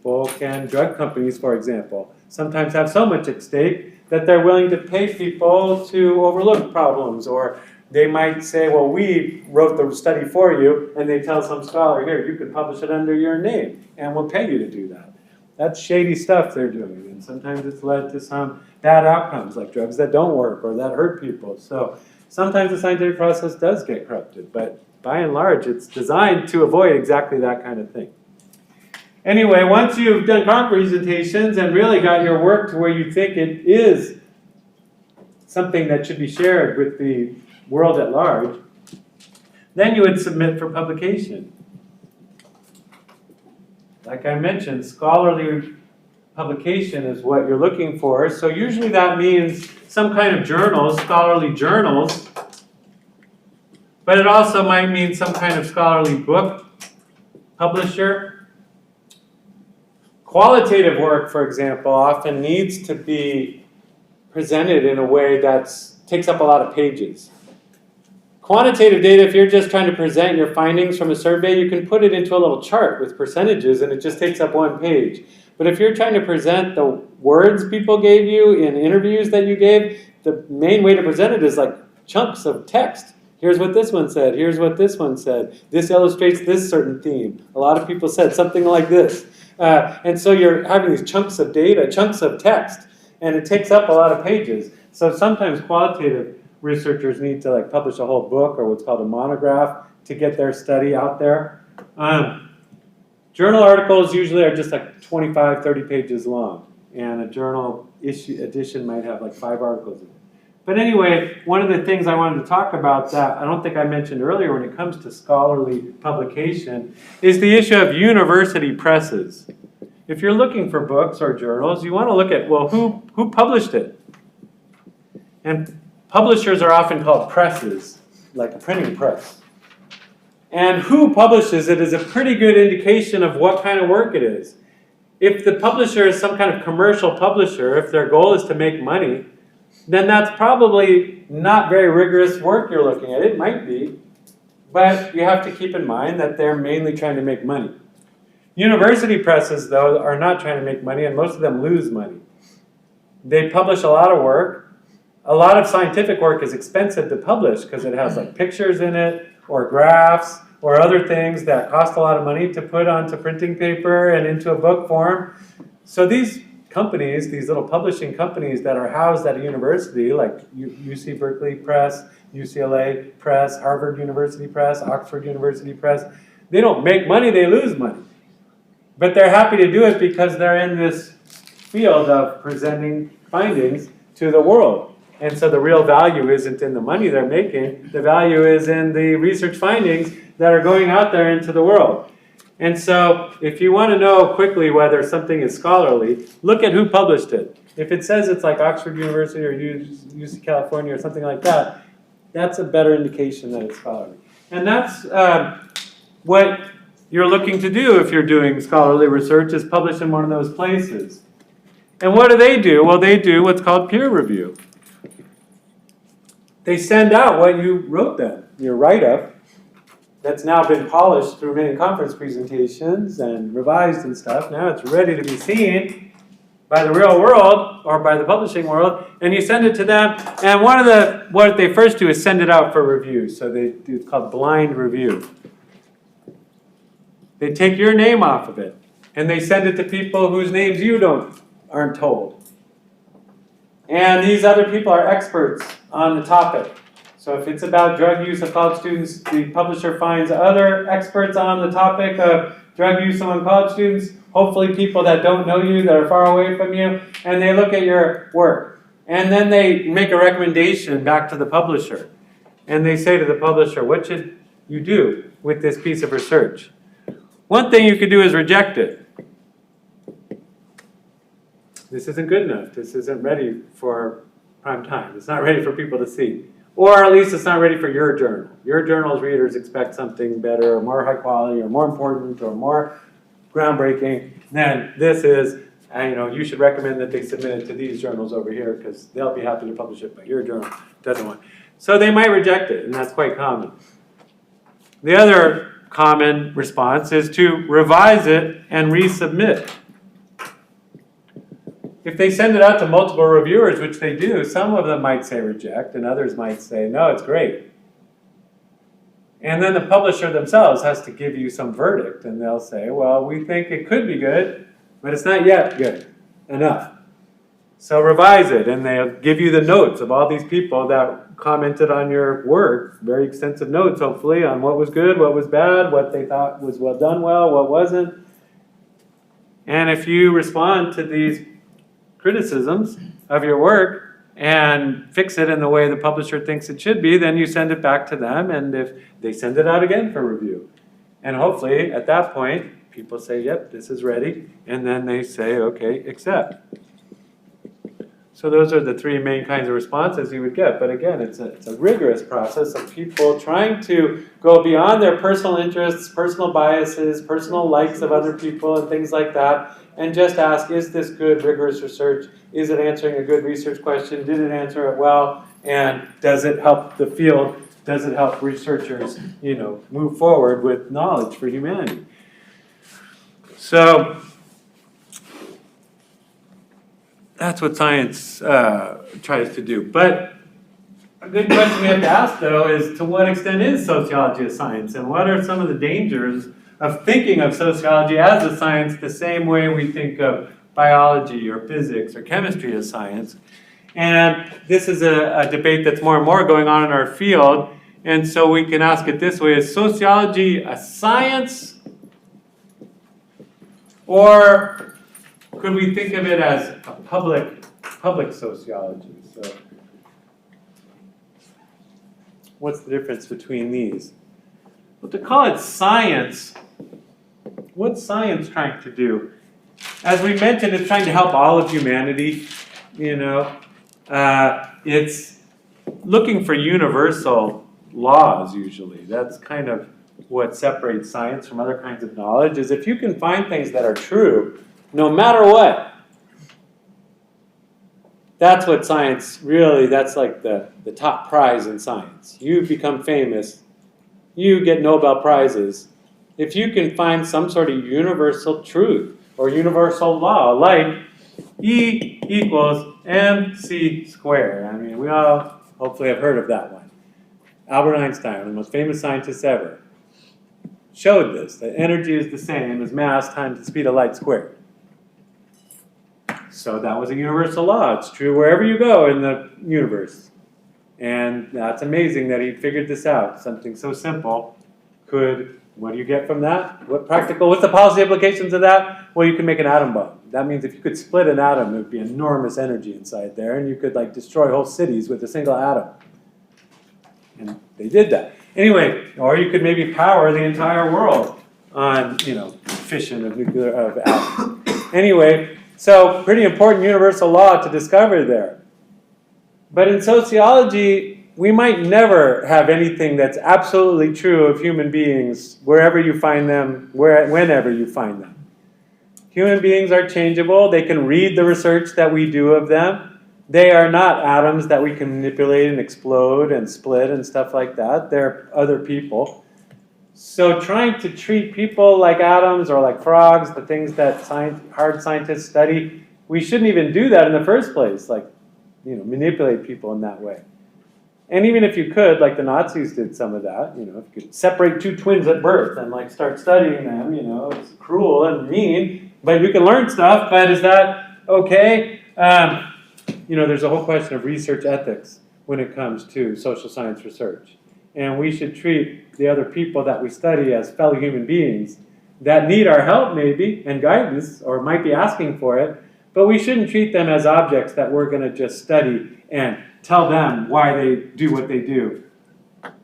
Drug companies, for example, sometimes have so much at stake that they're willing to pay people to overlook problems, or they might say, well, we wrote the study for you, and they tell some scholar, here, you can publish it under your name, and we'll pay you to do that. That's shady stuff they're doing, and sometimes it's led to some bad outcomes, like drugs that don't work or that hurt people. So sometimes the scientific process does get corrupted, but by and large, it's designed to avoid exactly that kind of thing. Anyway, once you've done conference presentations and really got your work to where you think it is something that should be shared with the world at large, then you would submit for publication. Like I mentioned, scholarly publication is what you're looking for. So usually that means some kind of journals, scholarly journals, but it also might mean some kind of scholarly book publisher. Qualitative work, for example, often needs to be presented in a way that takes up a lot of pages. Quantitative data, if you're just trying to present your findings from a survey, you can put it into a little chart with percentages and it just takes up one page. But if you're trying to present the words people gave you in interviews that you gave, the main way to present it is like chunks of text. Here's what this one said. Here's what this one said. This illustrates this certain theme. A lot of people said something like this. And so you're having these chunks of data, chunks of text, and it takes up a lot of pages. So sometimes qualitative researchers need to like publish a whole book or what's called a monograph to get their study out there. Journal articles usually are just like 25, 30 pages long, and a journal edition might have like 5 articles in it. But anyway, one of the things I wanted to talk about that I don't think I mentioned earlier when it comes to scholarly publication is the issue of university presses. If you're looking for books or journals, you want to look at, well, who published it? And publishers are often called presses, like a printing press. And who publishes it is a pretty good indication of what kind of work it is. If the publisher is some kind of commercial publisher, if their goal is to make money, then that's probably not very rigorous work you're looking at. It might be, but you have to keep in mind that they're mainly trying to make money. University presses, though, are not trying to make money, and most of them lose money. They publish a lot of work. A lot of scientific work is expensive to publish because it has like pictures in it, or graphs, or other things that cost a lot of money to put onto printing paper and into a book form. So these companies, these little publishing companies that are housed at a university, like UC Berkeley Press, UCLA Press, Harvard University Press, Oxford University Press, they don't make money, they lose money. But they're happy to do it because they're in this field of presenting findings to the world. And so the real value isn't in the money they're making, the value is in the research findings that are going out there into the world. And so if you want to know quickly whether something is scholarly, look at who published it. If it says it's like Oxford University or UC California or something like that, that's a better indication that it's scholarly. And that's what you're looking to do if you're doing scholarly research, is publish in one of those places. And what do? Well, they do what's called peer review. They send out what you wrote them, your write-up, that's now been polished through many conference presentations and revised and stuff. Now it's ready to be seen by the real world or by the publishing world, and you send it to them. And what they first do is send it out for review. So they do, it's called blind review. They take your name off of it, and they send it to people whose names you aren't told. And these other people are experts on the topic. So if it's about drug use of college students, the publisher finds other experts on the topic of drug use among college students, hopefully people that don't know you, that are far away from you, and they look at your work. And then they make a recommendation back to the publisher. And they say to the publisher, what should you do with this piece of research? One thing you could do is reject it. This isn't good enough. This isn't ready for prime time. It's not ready for people to see. Or at least it's not ready for your journal. Your journal's readers expect something better, or more high quality, or more important, or more groundbreaking than this is. And, you should recommend that they submit it to these journals over here because they'll be happy to publish it, but your journal doesn't want. So they might reject it, and that's quite common. The other common response is to revise it and resubmit. If they send it out to multiple reviewers, which they do, some of them might say reject, and others might say, no, it's great. And then the publisher themselves has to give you some verdict, and they'll say, well, we think it could be good, but it's not yet good enough. So revise it, and they'll give you the notes of all these people that commented on your work, very extensive notes, hopefully, on what was good, what was bad, what they thought was done well, what wasn't. And if you respond to these criticisms of your work and fix it in the way the publisher thinks it should be, then you send it back to them, and if they send it out again for review. And hopefully, at that point, people say, yep, this is ready, and then they say, okay, accept. So those are the 3 main kinds of responses you would get. But again, it's a rigorous process of people trying to go beyond their personal interests, personal biases, personal likes of other people, and things like that, and just ask, is this good, rigorous research? Is it answering a good research question? Did it answer it well? And does it help the field? Does it help researchers, move forward with knowledge for humanity? So that's what science tries to do. But A good question we have to ask, though, is to what extent is sociology a science? And what are some of the dangers of thinking of sociology as a science the same way we think of biology or physics or chemistry as science? And this is a debate that's more and more going on in our field. And so we can ask it this way: is sociology a science? Or could we think of it as a public sociology? So what's the difference between these? Well, to call it science, what's science trying to do? As we mentioned, it's trying to help all of humanity. It's looking for universal laws, usually. That's kind of what separates science from other kinds of knowledge, is if you can find things that are true, no matter what. That's what science really, that's like the top prize in science. You become famous, you get Nobel Prizes, if you can find some sort of universal truth or universal law, like E equals mc squared. I mean, we all hopefully have heard of that one. Albert Einstein, one of the most famous scientists ever, showed this, that energy is the same as mass times the speed of light squared. So that was a universal law. It's true wherever you go in the universe. And that's amazing that he figured this out. Something so simple could, what do you get from that? What's the policy implications of that? Well, you can make an atom bomb. That means if you could split an atom, it would be enormous energy inside there, and you could destroy whole cities with a single atom. And they did that. Anyway, or you could maybe power the entire world on, fission of atoms. Anyway, so pretty important universal law to discover there. But in sociology, we might never have anything that's absolutely true of human beings wherever you find them, whenever you find them. Human beings are changeable. They can read the research that we do of them. They are not atoms that we can manipulate and explode and split and stuff like that. They're other people. So trying to treat people like atoms or like frogs, the things that hard scientists study, we shouldn't even do that in the first place, manipulate people in that way. And even if you could, like the Nazis did some of that, if you could separate two twins at birth and start studying them, it's cruel and mean, but you can learn stuff, but is that okay? There's a whole question of research ethics when it comes to social science research. And we should treat the other people that we study as fellow human beings that need our help maybe and guidance, or might be asking for it, but we shouldn't treat them as objects that we're going to just study and tell them why they do what they do.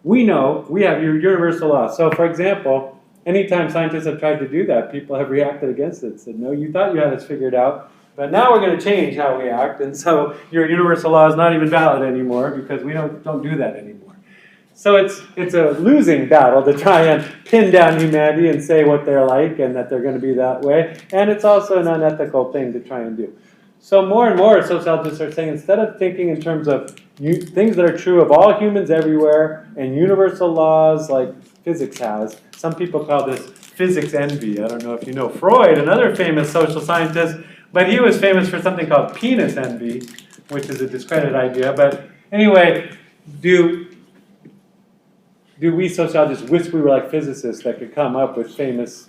We know, we have universal law. So for example, anytime scientists have tried to do that, people have reacted against it, said, no, you thought you had this figured out, but now we're going to change how we act, and so your universal law is not even valid anymore because we don't do that anymore. So it's a losing battle to try and pin down humanity and say what they're like and that they're going to be that way. And it's also an unethical thing to try and do. So more and more sociologists are saying, instead of thinking in terms of things that are true of all humans everywhere and universal laws like physics has, some people call this physics envy. I don't know if you know Freud, another famous social scientist, but he was famous for something called penis envy, which is a discredited idea. But anyway, do we sociologists wish we were like physicists that could come up with famous,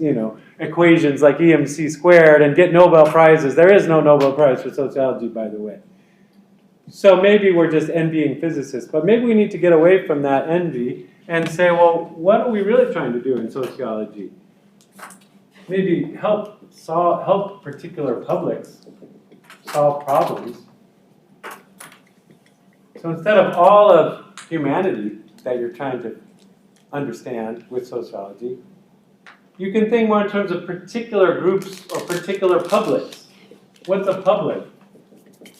equations like EMC squared and get Nobel Prizes? There is no Nobel Prize for sociology, by the way. So maybe we're just envying physicists, but maybe we need to get away from that envy and say, well, what are we really trying to do in sociology? Maybe help particular publics solve problems. So instead of all of humanity that you're trying to understand with sociology, you can think more in terms of particular groups or particular publics. What's a public?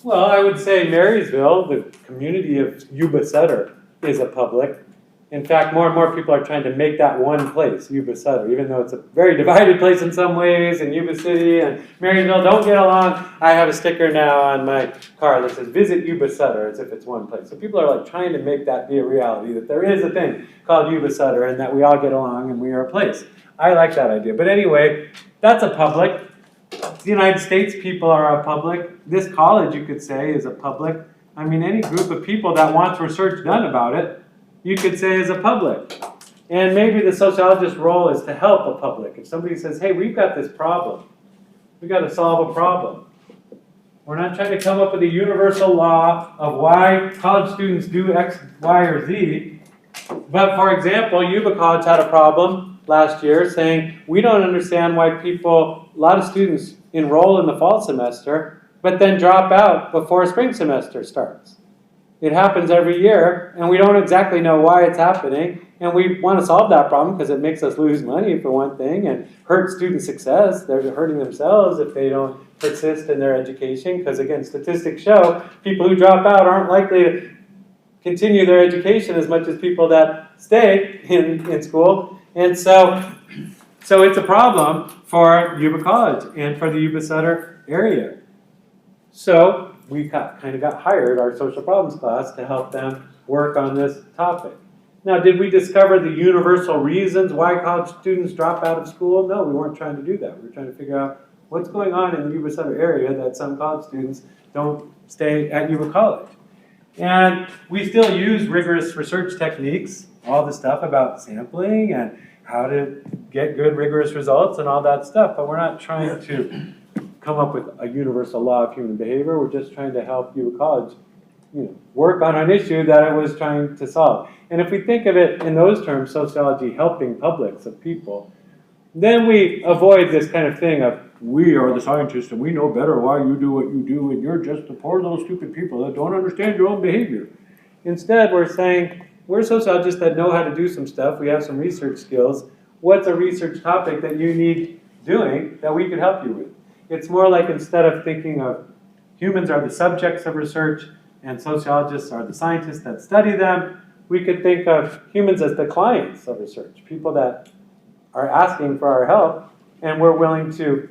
Well, I would say Marysville, the community of Yuba Sutter, is a public. In fact, more and more people are trying to make that one place, Yuba Sutter, even though it's a very divided place in some ways, and Yuba City and Marysville don't get along. I have a sticker now on my car that says, visit Yuba Sutter, as if it's one place. So people are trying to make that be a reality, that there is a thing called Yuba Sutter, and that we all get along and we are a place. I like that idea. But anyway, that's a public. The United States people are a public. This college, you could say, is a public. I mean, any group of people that wants research done about it, you could say is a public. And maybe the sociologist's role is to help a public. If somebody says, hey, we've got this problem, we've got to solve a problem. We're not trying to come up with a universal law of why college students do X, Y, or Z. But for example, Yuba College had a problem last year saying, we don't understand why a lot of students enroll in the fall semester, but then drop out before spring semester starts. It happens every year, and we don't exactly know why it's happening, and we want to solve that problem because it makes us lose money for one thing and hurt student success. They're hurting themselves if they don't persist in their education, because again, statistics show people who drop out aren't likely to continue their education as much as people that stay in school. And so it's a problem for Yuba College and for the Yuba Sutter area. So we kind of got hired, our social problems class, to help them work on this topic. Now, did we discover the universal reasons why college students drop out of school? No, we weren't trying to do that. We were trying to figure out what's going on in the Yuba Sutter area that some college students don't stay at Yuba College. And we still use rigorous research techniques, all the stuff about sampling and how to get good rigorous results and all that stuff, but we're not trying to come up with a universal law of human behavior. We're just trying to help Yuba College work on an issue that it was trying to solve. And if we think of it in those terms, sociology helping publics of people, then we avoid this kind of thing of, we are the scientists and we know better why you do what you do and you're just the poor little stupid people that don't understand your own behavior. Instead, we're saying, we're sociologists that know how to do some stuff, we have some research skills. What's a research topic that you need doing that we could help you with? It's more like, instead of thinking of humans are the subjects of research and sociologists are the scientists that study them, we could think of humans as the clients of research, people that are asking for our help, and we're willing to,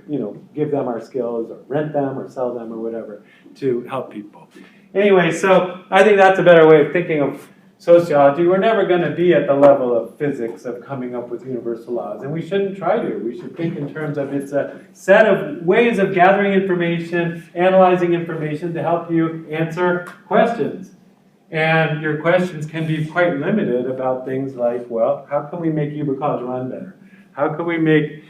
give them our skills or rent them or sell them or whatever to help people. Anyway, so I think that's a better way of thinking of sociology. We're never going to be at the level of physics of coming up with universal laws, and we shouldn't try to. We should think in terms of it's a set of ways of gathering information, analyzing information to help you answer questions. And your questions can be quite limited about things like, well, how can we make Yuba College run better? How can we make,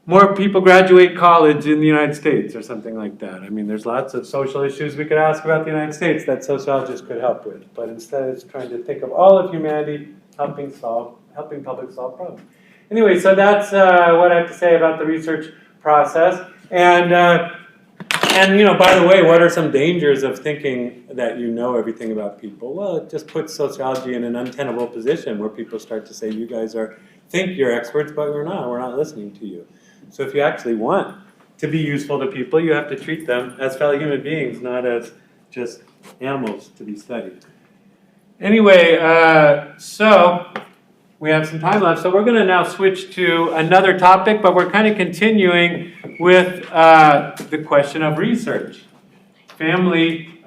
more people graduate college in the United States or something like that? I mean, there's lots of social issues we could ask about the United States that sociologists could help with. But instead, it's trying to think of all of humanity helping public solve problems. Anyway, so that's what I have to say about the research process. And by the way, what are some dangers of thinking that you know everything about people? Well, it just puts sociology in an untenable position where people start to say, you guys think you're experts, but we're not listening to you. So if you actually want to be useful to people, you have to treat them as fellow human beings, not as just animals to be studied. Anyway, so we have some time left, so we're going to now switch to another topic, but we're kind of continuing with the question of research. Family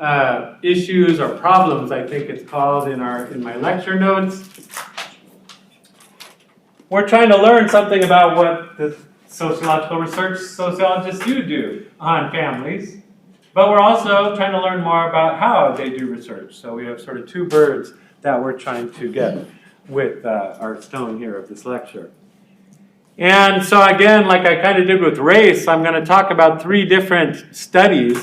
issues or problems, I think it's called in my lecture notes. We're trying to learn something about what the sociological research sociologists do on families, but we're also trying to learn more about how they do research. So we have sort of two birds that we're trying to get with our stone here of this lecture. And so again, like I kind of did with race, I'm going to talk about 3 different studies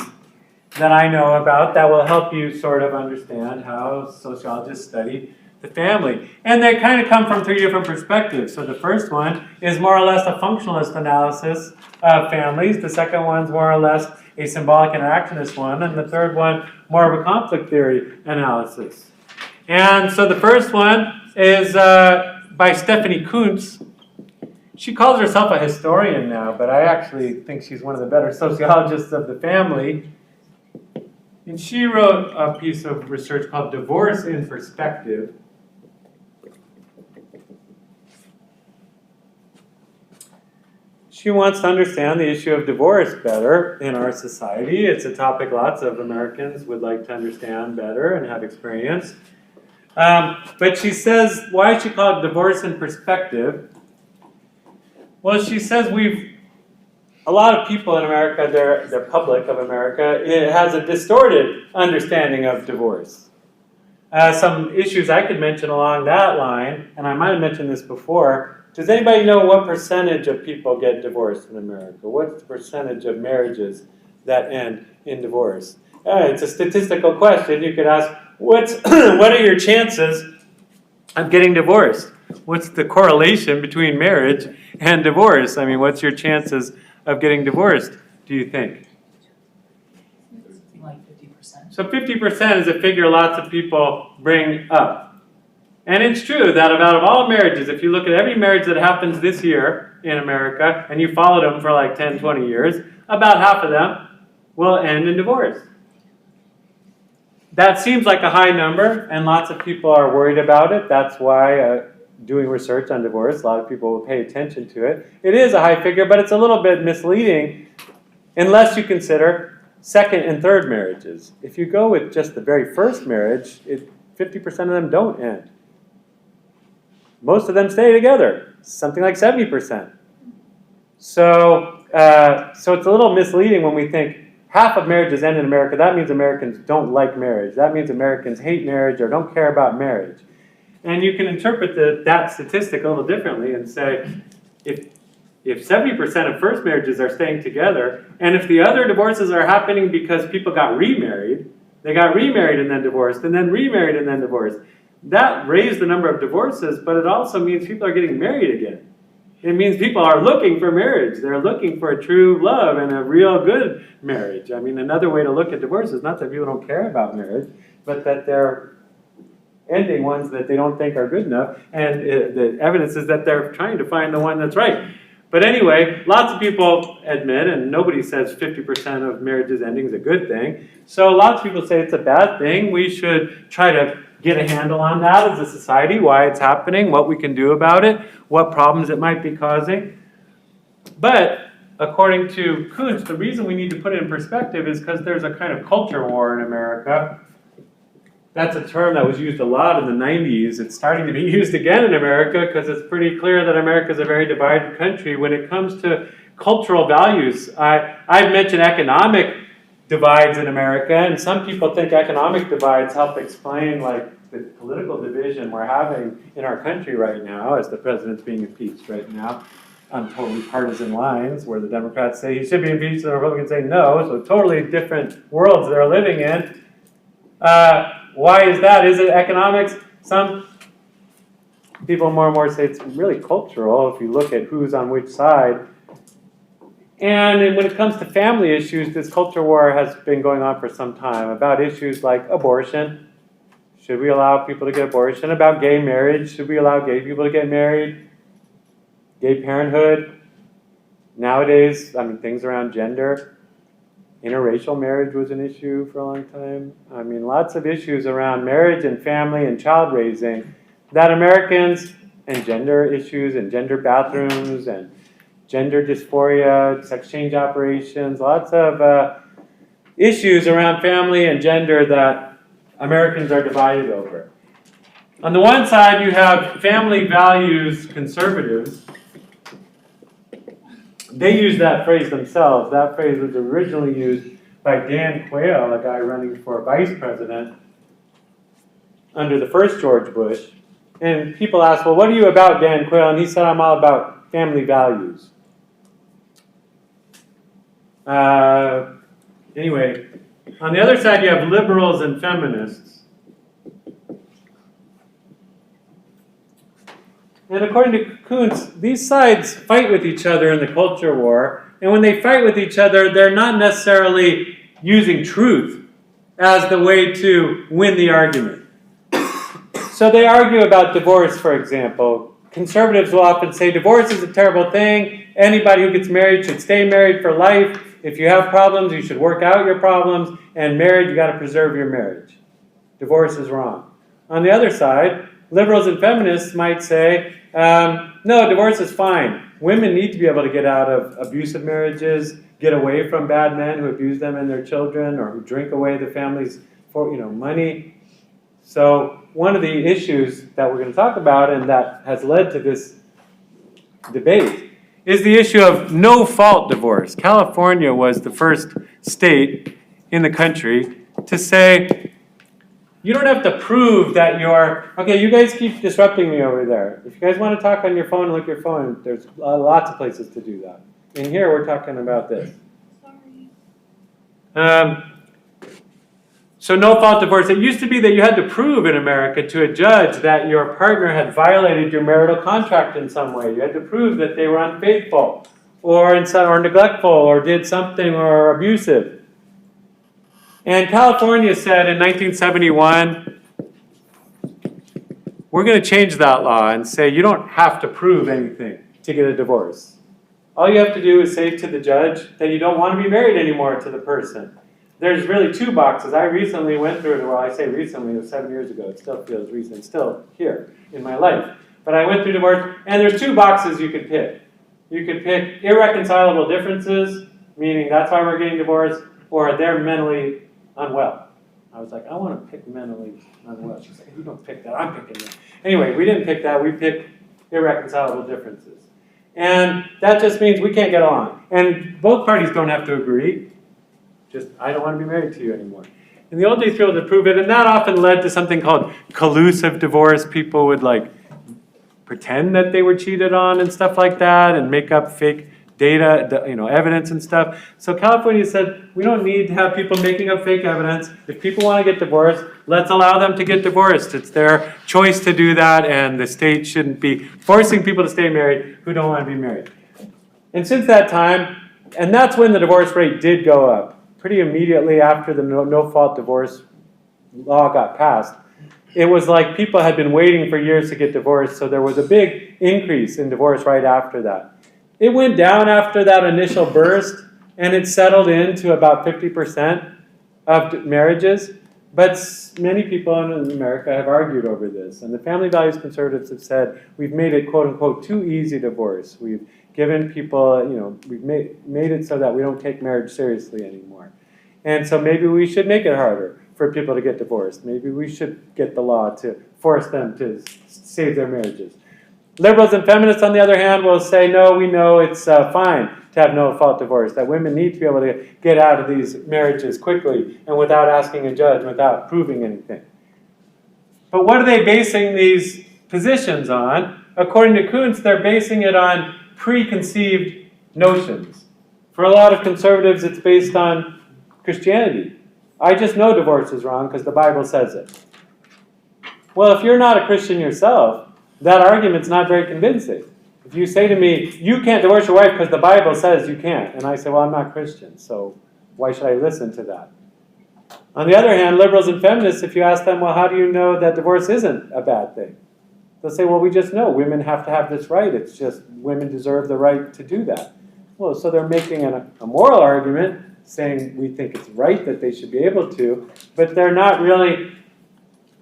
that I know about that will help you sort of understand how sociologists study the family. And they kind of come from 3 different perspectives. So the first one is more or less a functionalist analysis of families. The second one's more or less a symbolic interactionist one. And the third one, more of a conflict theory analysis. And so the first one is by Stephanie Kuntz. She calls herself a historian now, but I actually think she's one of the better sociologists of the family. And she wrote a piece of research called Divorce in Perspective. She wants to understand the issue of divorce better in our society. It's a topic lots of Americans would like to understand better and have experience. But she says, why is she called Divorce in Perspective? Well, she says a lot of people in America, their public of America, it has a distorted understanding of divorce. Some issues I could mention along that line, and I might have mentioned this before. Does anybody know what percentage of people get divorced in America? What's the percentage of marriages that end in divorce? It's a statistical question. You could ask, what are your chances of getting divorced? What's the correlation between marriage and divorce? I mean, what's your chances of getting divorced, do you think? Like 50%. So 50% is a figure lots of people bring up. And it's true that out of all marriages, if you look at every marriage that happens this year in America, and you followed them for like 10, 20 years, about half of them will end in divorce. That seems like a high number, and lots of people are worried about it. That's why doing research on divorce, a lot of people will pay attention to it. It is a high figure, but it's a little bit misleading unless you consider second and third marriages. If you go with just the very first marriage, 50% of them don't end. Most of them stay together, something like 70%. So it's a little misleading when we think half of marriages end in America. That means Americans don't like marriage. That means Americans hate marriage or don't care about marriage. And you can interpret that statistic a little differently and say, if 70% of first marriages are staying together, and if the other divorces are happening because people got remarried, they got remarried and then divorced, and then remarried and then divorced, that raised the number of divorces, but it also means people are getting married again. It means people are looking for marriage. They're looking for a true love and a real good marriage. I mean, another way to look at divorce is not that people don't care about marriage, but that they're ending ones that they don't think are good enough, and the evidence is that they're trying to find the one that's right. But anyway, lots of people admit, and nobody says 50% of marriages ending is a good thing, so lots of people say it's a bad thing. We should try to get a handle on that as a society, why it's happening, what we can do about it, what problems it might be causing. But according to Kuntz, the reason we need to put it in perspective is because there's a kind of culture war in America. That's a term that was used a lot in the 90s. It's starting to be used again in America because it's pretty clear that America is a very divided country when it comes to cultural values. I've mentioned economic divides in America, and some people think economic divides help explain like the political division we're having in our country right now as the president's being impeached right now on totally partisan lines where the Democrats say he should be impeached and the Republicans say no, so totally different worlds they're living in. Why is that? Is it economics? Some people more and more say it's really cultural if you look at who's on which side. And when it comes to family issues, this culture war has been going on for some time about issues like abortion. Should we allow people to get abortion? About gay marriage. Should we allow gay people to get married? Gay parenthood. Nowadays, I mean, things around gender. Interracial marriage was an issue for a long time. I mean, lots of issues around marriage and family and child raising that Americans, and gender issues and gender bathrooms and gender dysphoria, sex change operations, lots of issues around family and gender that Americans are divided over. On the one side, you have family values conservatives. They use that phrase themselves. That phrase was originally used by Dan Quayle, a guy running for vice president under the first George Bush. And people asked, well, what are you about, Dan Quayle? And he said, I'm all about family values. Anyway, on the other side, you have liberals and feminists. And according to Kuntz, these sides fight with each other in the culture war. And when they fight with each other, they're not necessarily using truth as the way to win the argument. So they argue about divorce, for example. Conservatives will often say divorce is a terrible thing. Anybody who gets married should stay married for life. If you have problems, you should work out your problems. And marriage, you got to preserve your marriage. Divorce is wrong. On the other side, liberals and feminists might say, no, divorce is fine. Women need to be able to get out of abusive marriages, get away from bad men who abuse them and their children, or who drink away the family's money. So one of the issues that we're going to talk about and that has led to this debate is the issue of no-fault divorce. California was the first state in the country to say, you don't have to prove that you're, okay, you guys keep disrupting me over there. If you guys want to talk on your phone and look at your phone, there's lots of places to do that. In here, we're talking about this. Sorry. So no-fault divorce. It used to be that you had to prove in America to a judge that your partner had violated your marital contract in some way. You had to prove that they were unfaithful or neglectful or did something or abusive. And California said in 1971, we're going to change that law and say you don't have to prove anything to get a divorce. All you have to do is say to the judge that you don't want to be married anymore to the person. There's really two boxes. I recently went through it. Well, I say recently, it was 7 years ago. It still feels recent. It's still here in my life. But I went through divorce, and there's two boxes you could pick. You could pick irreconcilable differences, meaning that's why we're getting divorced, or they're mentally unwell. I was like, I want to pick mentally unwell. She's like, you don't pick that. I'm picking that. Anyway, we didn't pick that. We picked irreconcilable differences. And that just means we can't get along. And both parties don't have to agree. Just, I don't want to be married to you anymore. In the old days, people would prove it, and that often led to something called collusive divorce. People would like pretend that they were cheated on and stuff like that, and make up fake data, evidence and stuff. So California said, we don't need to have people making up fake evidence. If people want to get divorced, let's allow them to get divorced. It's their choice to do that, and the state shouldn't be forcing people to stay married who don't want to be married. And since that time, and that's when the divorce rate did go up. Pretty immediately after the no-fault divorce law got passed, it was like people had been waiting for years to get divorced, so there was a big increase in divorce right after that. It went down after that initial burst, and it settled into about 50% of marriages, but many people in America have argued over this, and the family values conservatives have said, we've made it, quote-unquote, too easy to divorce. We've given people, we've made it so that we don't take marriage seriously anymore. And so maybe we should make it harder for people to get divorced. Maybe we should get the law to force them to save their marriages. Liberals and feminists, on the other hand, will say, no, we know it's fine to have no-fault divorce, that women need to be able to get out of these marriages quickly and without asking a judge, without proving anything. But what are they basing these positions on? According to Kuntz, they're basing it on preconceived notions. For a lot of conservatives, it's based on Christianity. I just know divorce is wrong because the Bible says it. Well, if you're not a Christian yourself, that argument's not very convincing. If you say to me, you can't divorce your wife because the Bible says you can't, and I say, well, I'm not Christian, so why should I listen to that? On the other hand, liberals and feminists, if you ask them, well, how do you know that divorce isn't a bad thing? They'll say, well, we just know women have to have this right. It's just women deserve the right to do that. Well, so they're making a moral argument, saying we think it's right that they should be able to, but they're not really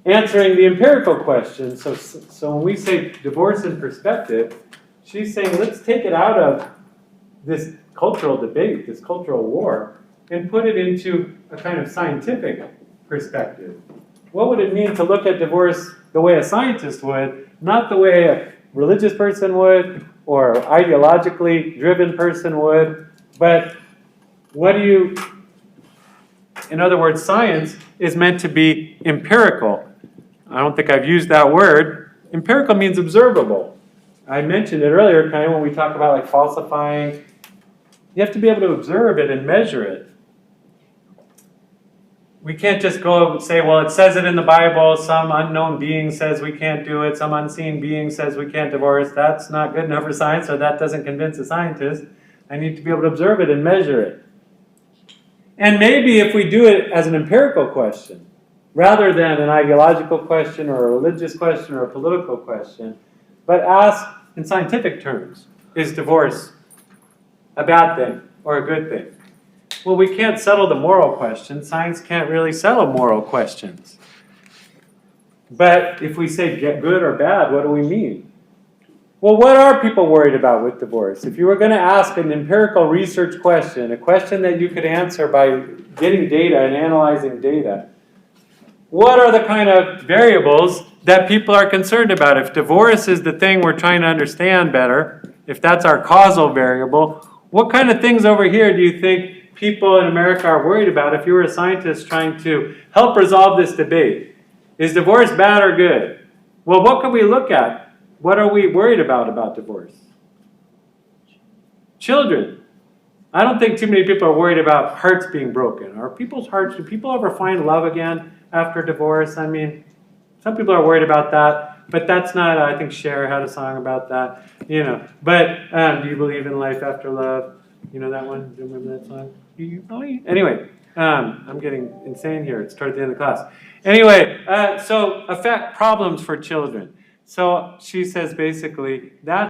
answering the empirical question. So when we say divorce in perspective, she's saying let's take it out of this cultural debate, this cultural war, and put it into a kind of scientific perspective. What would it mean to look at divorce the way a scientist would, not the way a religious person would or ideologically driven person would, but in other words, science is meant to be empirical. I don't think I've used that word. Empirical means observable. I mentioned it earlier, kind of when we talk about like falsifying. You have to be able to observe it and measure it. We can't just go and say, well, it says it in the Bible, some unknown being says we can't do it, some unseen being says we can't divorce. That's not good enough for science, or that doesn't convince a scientist. I need to be able to observe it and measure it. And maybe if we do it as an empirical question, rather than an ideological question or a religious question or a political question, but ask in scientific terms, is divorce a bad thing or a good thing? Well, we can't settle the moral question. Science can't really settle moral questions. But if we say get good or bad, what do we mean? Well, what are people worried about with divorce? If you were going to ask an empirical research question, a question that you could answer by getting data and analyzing data, what are the kind of variables that people are concerned about? If divorce is the thing we're trying to understand better, if that's our causal variable, what kind of things over here do you think people in America are worried about if you were a scientist trying to help resolve this debate? Is divorce bad or good? Well, what can we look at? What are we worried about divorce? Children. I don't think too many people are worried about hearts being broken. Are people's hearts, do people ever find love again after divorce? I mean, some people are worried about that, but that's not, I think Cher had a song about that, you know. But do you believe in life after love? You know that one? Do you remember that song? Anyway, I'm getting insane here. It's toward the end of the class. Anyway, so affect problems for children. So she says basically that